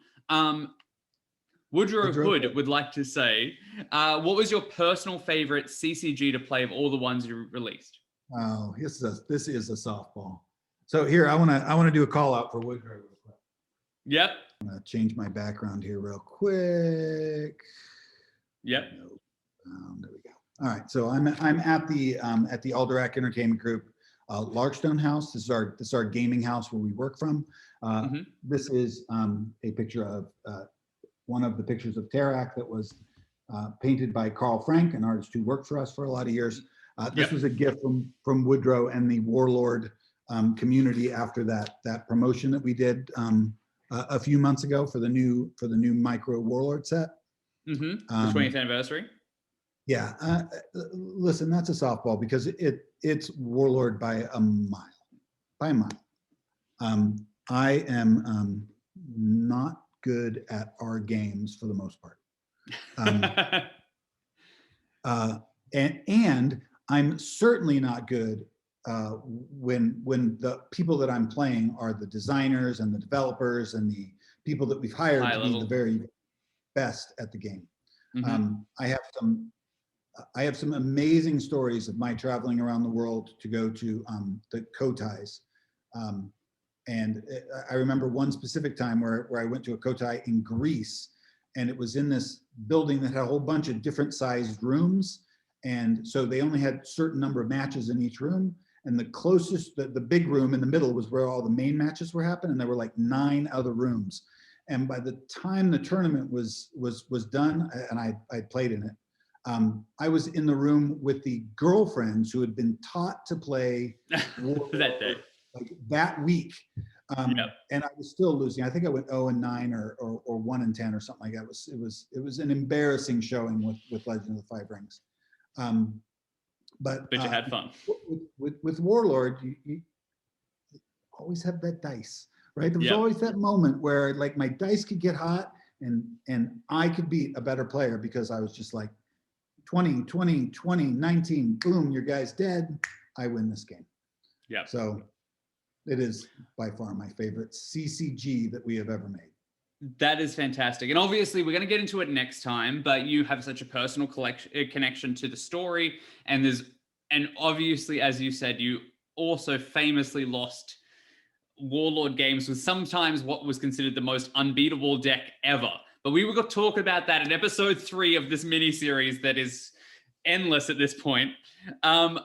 Woodrow Hood would like to say, what was your personal favorite CCG to play of all the ones you released? Oh, this is a softball. So here, I want to do a call out for Woodrow real quick. Yep. I'm gonna change my background here real quick. Yep. There we go. All right. So I'm at the Alderac Entertainment Group, Larkstone House. This is our gaming house where we work from. This is a picture of one of the pictures of Tarak that was painted by Carl Frank, an artist who worked for us for a lot of years. This was a gift from Woodrow and the Warlord community after that promotion that we did a few months ago for the new micro Warlord set. The 20th anniversary. Yeah, listen, that's a softball because it's Warlord by a mile. I am not good at our games for the most part, and I'm certainly not good when the people that I'm playing are the designers and the developers and the people that we've hired to be the very best at the game. I have some amazing stories of my traveling around the world to go to the Kotais. And I remember one specific time where I went to a Kotai in Greece, and it was in this building that had a whole bunch of different sized rooms. And so they only had a certain number of matches in each room. And the closest, the big room in the middle was where all the main matches were happening. And there were like 9 other rooms. And by the time the tournament was done, and I played in it, I was in the room with the girlfriends who had been taught to play that day, like that week. And I was still losing. I think I went 0-9 or 1-10 or something like that. It was an embarrassing showing with Legend of the Five Rings. But you had fun. With Warlord, you always have that dice, right? There was always that moment where like my dice could get hot and I could beat a better player because I was just like 20, 20, 20, 19, boom, your guy's dead. I win this game. Yeah. So it is by far my favorite CCG that we have ever made. That is fantastic. And obviously we're going to get into it next time, but you have such a personal connection to the story. And obviously, as you said, you also famously lost Warlord games with sometimes what was considered the most unbeatable deck ever. But we will talk about that in episode 3 of this mini series that is endless at this point.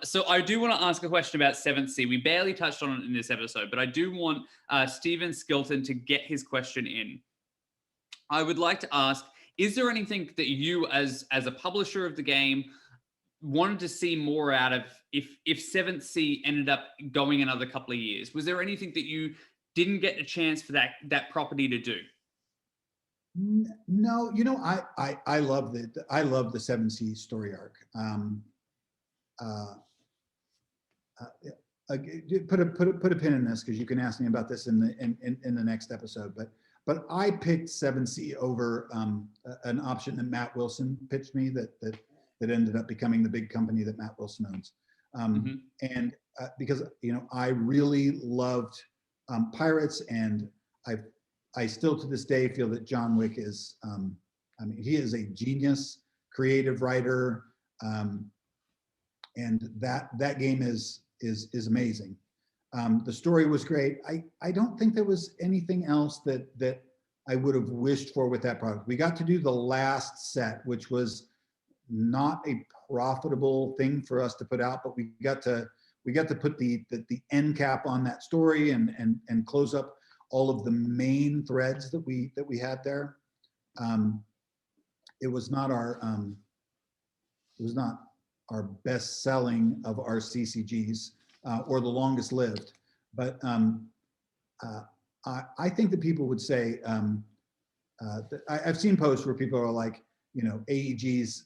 So I do want to ask a question about 7th Sea. We barely touched on it in this episode, but I do want Stephen Skilton to get his question in. I would like to ask, is there anything that you as a publisher of the game wanted to see more out of if Seventh Sea ended up going another couple of years? Was there anything that you didn't get a chance for that property to do? No, I love the Seven Seas story arc. Put a pin in this, because you can ask me about this in the next episode. But I picked Seven Sea over an option that Matt Wilson pitched me that ended up becoming the big company that Matt Wilson owns. And because I really loved pirates, and I still to this day feel that John Wick is he is a genius creative writer, and that game is amazing. The story was great. I don't think there was anything else that I would have wished for with that product. We got to do the last set, which was not a profitable thing for us to put out, but we got to put the end cap on that story and close up all of the main threads that we had there. It was not our best selling of our CCGs, or the longest lived, but I think that people would say I've seen posts where people are like, AEG's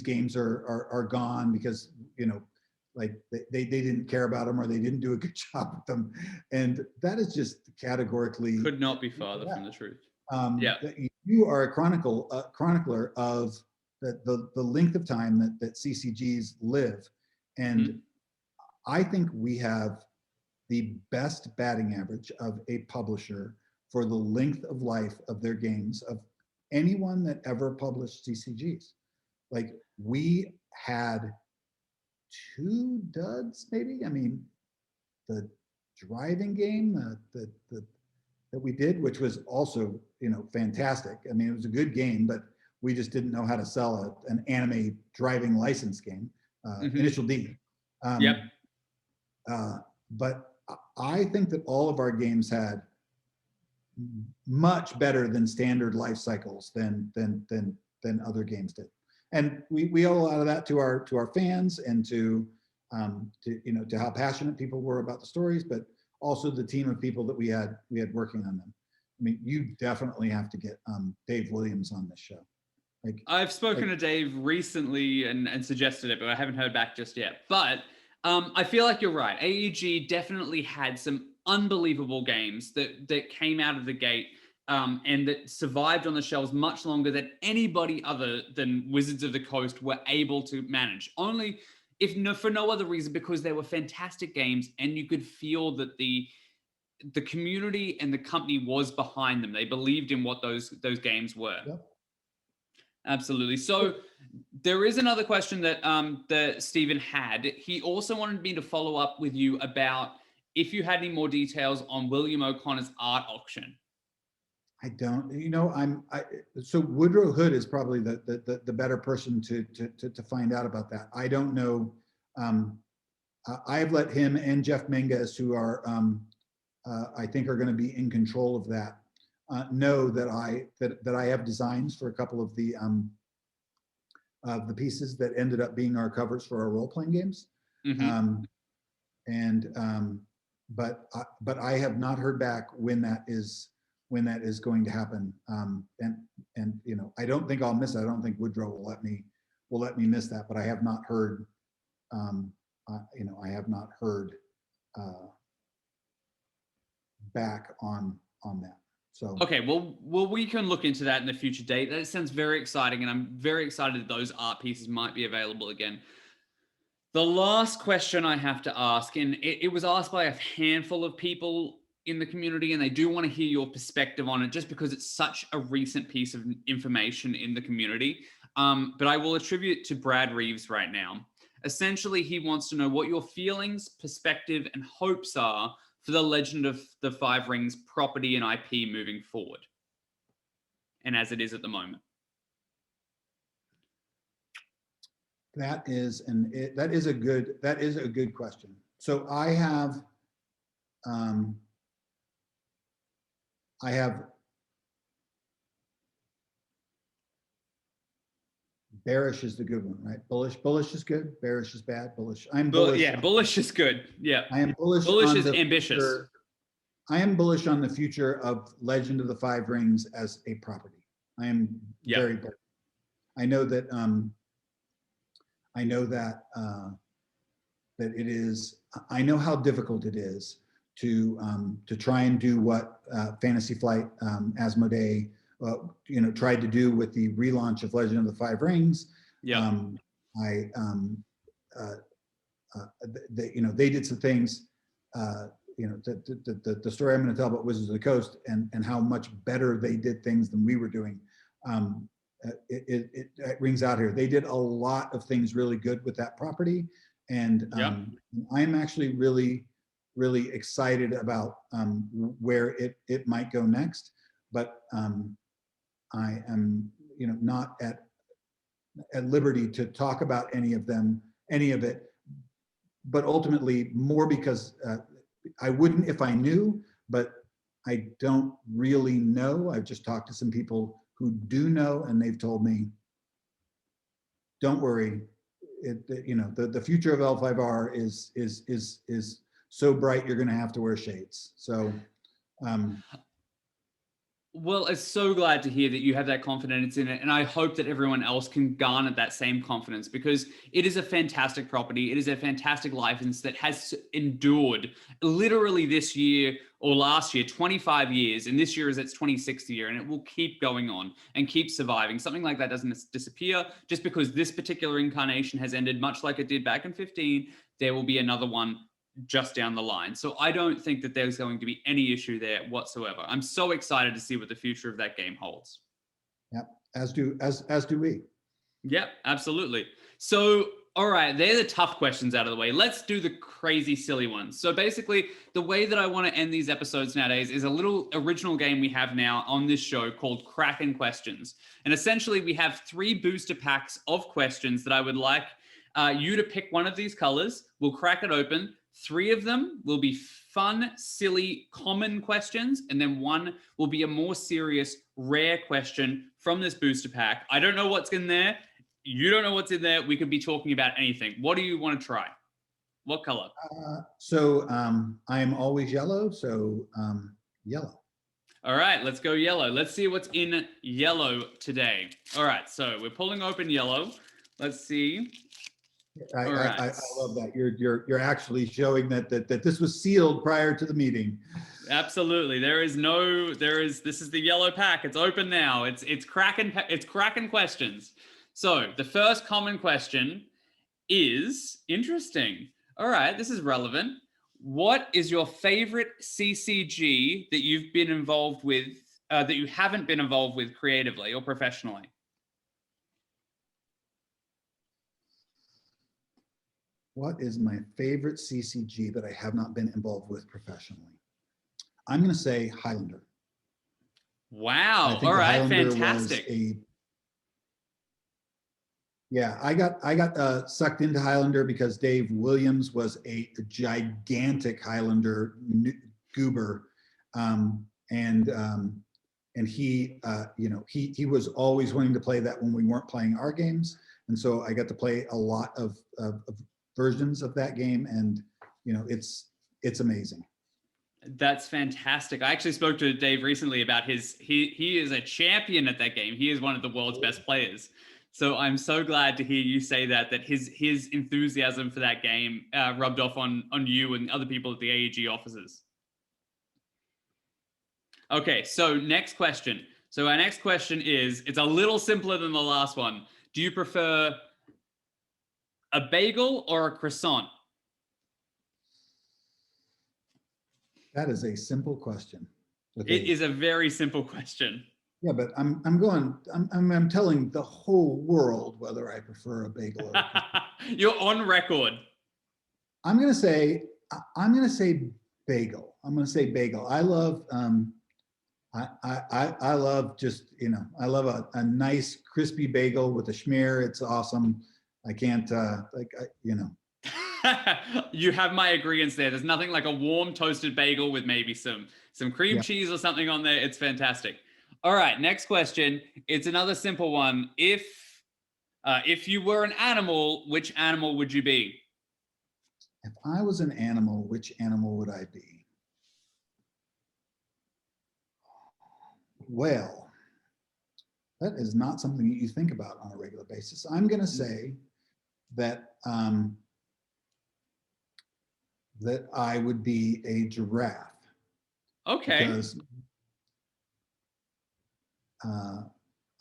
games are gone because like they didn't care about them, or they didn't do a good job with them, and that is just categorically could not be farther from the truth. You are a chronicler of the length of time that CCGs live, and I think we have the best batting average of a publisher for the length of life of their games of anyone that ever published CCGs. Like, we had 2 duds, maybe. I mean, the driving game that we did, which was also fantastic. I mean, it was a good game, but we just didn't know how to sell an anime driving license game. Initial D. But I think that all of our games had much better than standard life cycles than other games did, and we owe a lot of that to our fans, and to how passionate people were about the stories, but also the team of people that we had working on them. I mean, you definitely have to get Dave Williams on this show. I've spoken to Dave recently and suggested it, but I haven't heard back just yet. But I feel like you're right. AEG definitely had some unbelievable games that came out of the gate and that survived on the shelves much longer than anybody other than Wizards of the Coast were able to manage. Only for no other reason, because they were fantastic games, and you could feel that the community and the company was behind them. They believed in what those games were. Yep. Absolutely. So there is another question that Stephen had. He also wanted me to follow up with you about if you had any more details on William O'Connor's art auction. I don't. So Woodrow Hood is probably the better person to find out about that. I don't know. I've let him and Jeff Menges, who are I think are going to be in control of that, know that I have designs for a couple of the pieces that ended up being our covers for our role-playing games. But I have not heard back when that is going to happen. And I don't think I'll miss it. I don't think Woodrow will let me miss that. But I have not heard. I have not heard back on that. So okay, well, we can look into that in a future date. That sounds very exciting, and I'm very excited that those art pieces might be available again. The last question I have to ask, and it was asked by a handful of people in the community, and they do want to hear your perspective on it, just because it's such a recent piece of information in the community. But I will attribute it to Brad Reeves right now. Essentially, he wants to know what your feelings, perspective, and hopes are for the Legend of the Five Rings property and IP moving forward, and as it is at the moment. That is a good question. So I have Bearish is the good one, right? Bullish is good. Bearish is bad. Bullish. I'm bullish. Yeah, bullish is good. Yeah. I am bullish. Bullish on is the ambitious. Future. I am bullish on the future of Legend of the Five Rings as a property. I am very bullish. I know that. That it is. I know how difficult it is to try and do what Fantasy Flight Asmodee tried to do with the relaunch of Legend of the Five Rings. Yeah. They did some things. The story I'm going to tell about Wizards of the Coast and how much better they did things than we were doing. It rings out here. They did a lot of things really good with that property, and I'm actually really, really excited about where it might go next. But I am, not at liberty to talk about any of it. But ultimately, more because I wouldn't if I knew, but I don't really know. I've just talked to some people who do know, and they've told me, "Don't worry, the future of L5R is so bright you're going to have to wear shades." So. Well, I'm so glad to hear that you have that confidence in it. And I hope that everyone else can garner that same confidence, because it is a fantastic property. It is a fantastic license that has endured literally this year or last year, 25 years. And this year is its 26th year, and it will keep going on and keep surviving. Something like that doesn't disappear just because this particular incarnation has ended, much like it did back in 15. There will be another one just down the line. So I don't think that there's going to be any issue there whatsoever. I'm so excited to see what the future of that game holds. Yep, as do we. Yep, absolutely. So, all right, they're the tough questions out of the way. Let's do the crazy, silly ones. So basically, the way that I want to end these episodes nowadays is a little original game we have now on this show called Kraken Questions. And essentially, we have 3 booster packs of questions that I would like you to pick one of these colors. We'll crack it open. 3 of them will be fun, silly, common questions, and then 1 will be a more serious, rare question from this booster pack. I don't know what's in there. You don't know what's in there. We could be talking about anything. What do you want to try? What color? I am always yellow, so yellow. All right, let's go yellow. Let's see what's in yellow today. All right, so we're pulling open yellow. Let's see. I love that you're actually showing that this was sealed prior to the meeting. Absolutely. This is the yellow pack. It's open now. It's Kraken questions. So the first common question is interesting. All right, this is relevant. What is your favorite CCG that you've been involved with, that you haven't been involved with creatively or professionally? What is my favorite CCG that I have not been involved with professionally? I'm going to say Highlander. Wow. All right. Highlander fantastic. I got sucked into Highlander because Dave Williams was a gigantic Highlander goober. And he was always wanting to play that when we weren't playing our games. And so I got to play a lot of versions of that game, and it's amazing. That's fantastic. I actually spoke to Dave recently about he is a champion at that game. He is one of the world's best players. So I'm so glad to hear you say that his enthusiasm for that game rubbed off on you and other people at the AEG offices. Okay, so next question. So our next question it's a little simpler than the last one. Do you prefer a bagel or a croissant? That is a simple question. It is a very simple question. Yeah, but I'm telling the whole world whether I prefer a bagel or a croissant. You're on record. I'm gonna say bagel. I'm gonna say bagel. I love I love just I love a nice crispy bagel with a schmear. It's awesome. I can't You have my agreement there. There's nothing like a warm toasted bagel with maybe some cream cheese or something on there. It's fantastic. All right, next question. It's another simple one. If If you were an animal, which animal would you be? If I was an animal, which animal would I be? Well, that is not something that you think about on a regular basis. I'm going to say that that I would be a giraffe. Okay. Because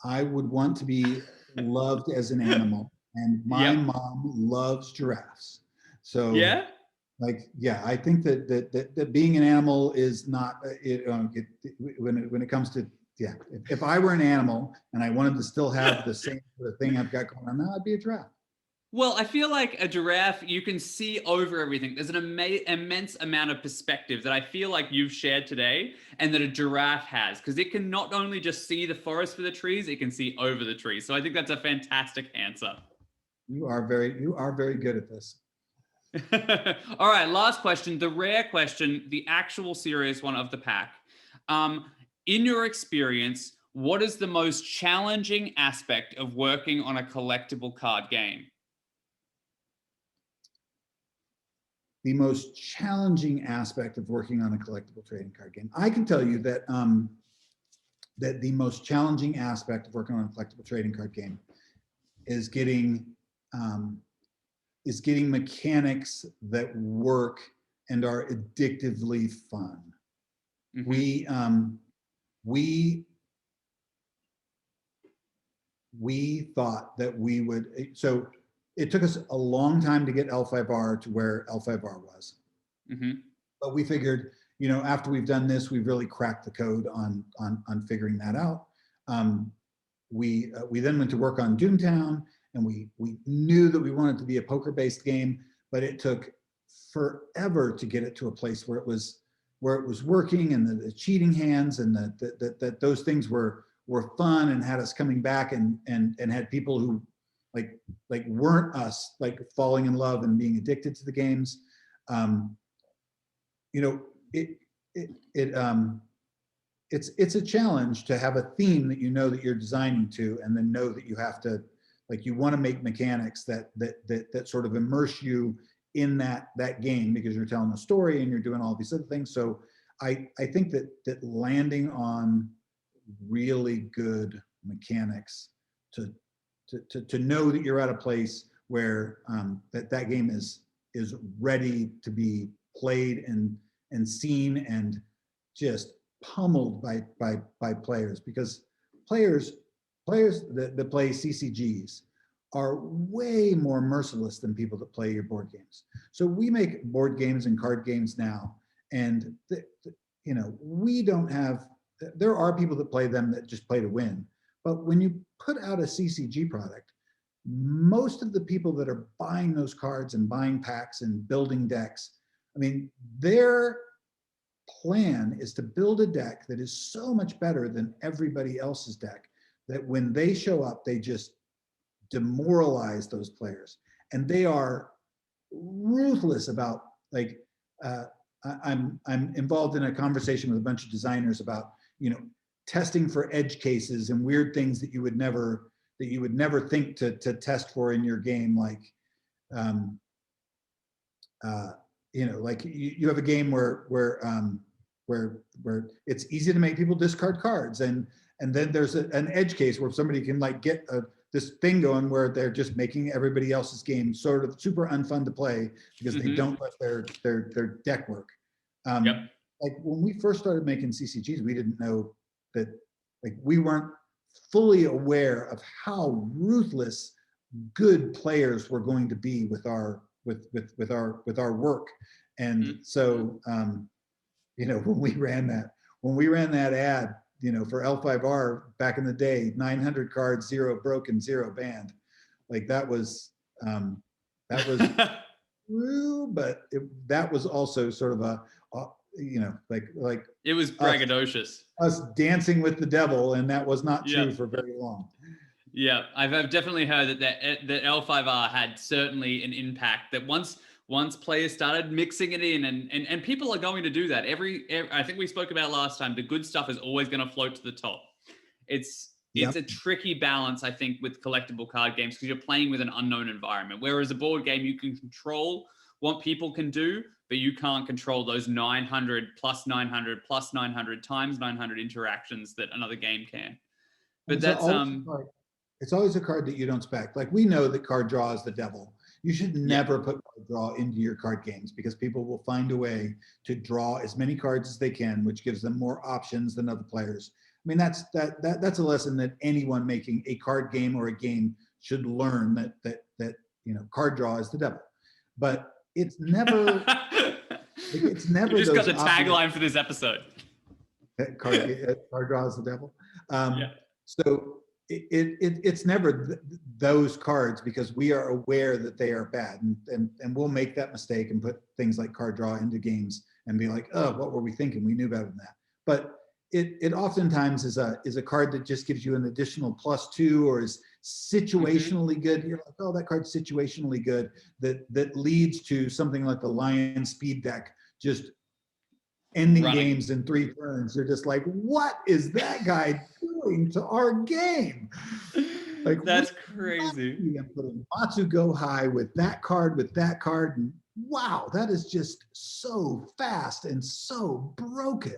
I would want to be loved as an animal, and my mom loves giraffes. So yeah, like, yeah, I think that being an animal is not when it comes to, yeah. If I were an animal and I wanted to still have the same sort of thing I've got going on now, I'd be a giraffe. Well, I feel like a giraffe, you can see over everything. There's an immense amount of perspective that I feel like you've shared today and that a giraffe has, because it can not only just see the forest for the trees, it can see over the trees. So I think that's a fantastic answer. You are very good at this. All right, last question, the rare question, the actual serious one of the pack. In your experience, what is the most challenging aspect of working on a collectible card game? The most challenging aspect of working on a collectible trading card game. I can tell you that that the most challenging aspect of working on a collectible trading card game is getting mechanics that work and are addictively fun. Mm-hmm. We thought that we would, so it took us a long time to get L5R to where L5R was. Mm-hmm. But we figured, after we've done this, we've really cracked the code on figuring that out. We then went to work on Doomtown, and we knew that we wanted to be a poker-based game, but it took forever to get it to a place where it was working, and the cheating hands, and that those things were fun and had us coming back, and had people who like weren't us, like falling in love and being addicted to the games. It's a challenge to have a theme that that you're designing to, and then know that you have to, like, you want to make mechanics that sort of immerse you in that game, because you're telling a story and you're doing all these other things. So I think that landing on really good mechanics to know that you're at a place where that game is ready to be played and seen and just pummeled by players, because players that play CCGs are way more merciless than people that play your board games. So we make board games and card games now, and we don't have, there are people that play them that just play to win. But when you put out a CCG product, most of the people that are buying those cards and buying packs and building decks, I mean, their plan is to build a deck that is so much better than everybody else's deck that when they show up, they just demoralize those players. And they are ruthless about, like, I'm involved in a conversation with a bunch of designers about, testing for edge cases and weird things that you would never think to test for in your game, like like you have a game where it's easy to make people discard cards, and then there's an edge case where somebody can like get this thing going where they're just making everybody else's game sort of super unfun to play because they don't let their deck work. Like when we first started making CCGs, we didn't know that, like, we weren't fully aware of how ruthless good players were going to be with our work. And so when we ran that ad, for L5R back in the day, 900 cards, 0 broken, 0 banned, like that was true, but that was also sort of like it was braggadocious. Us dancing with the devil, and that was not true for very long. Yeah, I've definitely heard that L5R had certainly an impact, that once players started mixing it in, and people are going to do that. Every I think we spoke about last time, the good stuff is always going to float to the top. It's it's a tricky balance, I think, with collectible card games because you're playing with an unknown environment. Whereas a board game, you can control what people can do, but you can't control those 900 plus 900 plus 900 times 900 interactions that another game can. But that's it's always a card that you don't spec. Like, we know that card draw is the devil. You should never put card draw into your card games because people will find a way to draw as many cards as they can, which gives them more options than other players. I mean, that's a lesson that anyone making a card game or a game should learn, that card draw is the devil. But it's never it's never. You just got the tagline for this episode. Card draw is the devil. So it's never those cards, because we are aware that they are bad, and we'll make that mistake and put things like card draw into games and be like, oh, what were we thinking? We knew better than that. But it oftentimes is a card that just gives you an additional +2 or is situationally good. You're like, oh, that card's situationally good. That leads to something like the Lion Speed deck just ending games in 3 turns. You're just like, what is that guy doing to our game? Like, that's crazy. I'm putting Matsu Go High with that card, and wow, that is just so fast and so broken.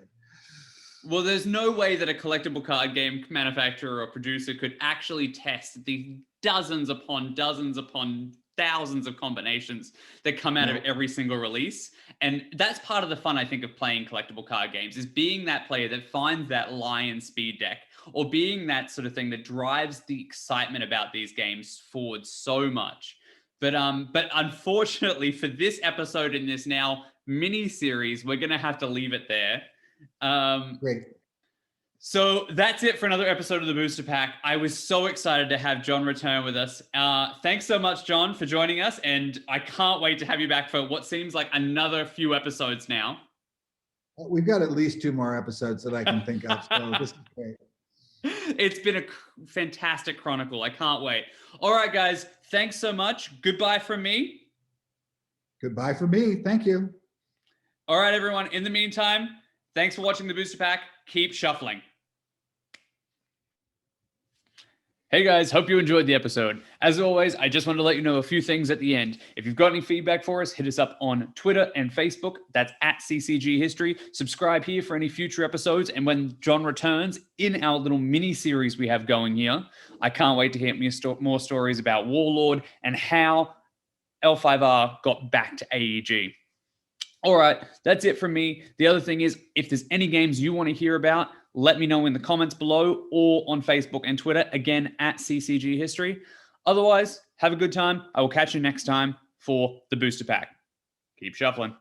Well, there's no way that a collectible card game manufacturer or producer could actually test the dozens upon thousands of combinations that come out of every single release. And that's part of the fun, I think, of playing collectible card games, is being that player that finds that Lion Speed deck, or being that sort of thing that drives the excitement about these games forward so much. But unfortunately for this episode in this now mini series, we're going to have to leave it there. Great. So that's it for another episode of the Booster Pack. I was so excited to have John return with us. Thanks so much, John, for joining us. And I can't wait to have you back for what seems like another few episodes now. We've got at least 2 more episodes that I can think of. So this is great. It's been a fantastic chronicle. I can't wait. All right, guys. Thanks so much. Goodbye from me. Goodbye from me. Thank you. All right, everyone. In the meantime, thanks for watching the Booster Pack. Keep shuffling. Hey guys, hope you enjoyed the episode. As always, I just wanted to let you know a few things at the end. If you've got any feedback for us, hit us up on Twitter and Facebook. That's at CCG History. Subscribe here for any future episodes. And when John returns in our little mini series we have going here, I can't wait to hear more stories about Warlord and how L5R got back to AEG. All right, that's it from me. The other thing is, if there's any games you want to hear about, let me know in the comments below or on Facebook and Twitter, again, at CCG History. Otherwise, have a good time. I will catch you next time for the Booster Pack. Keep shuffling.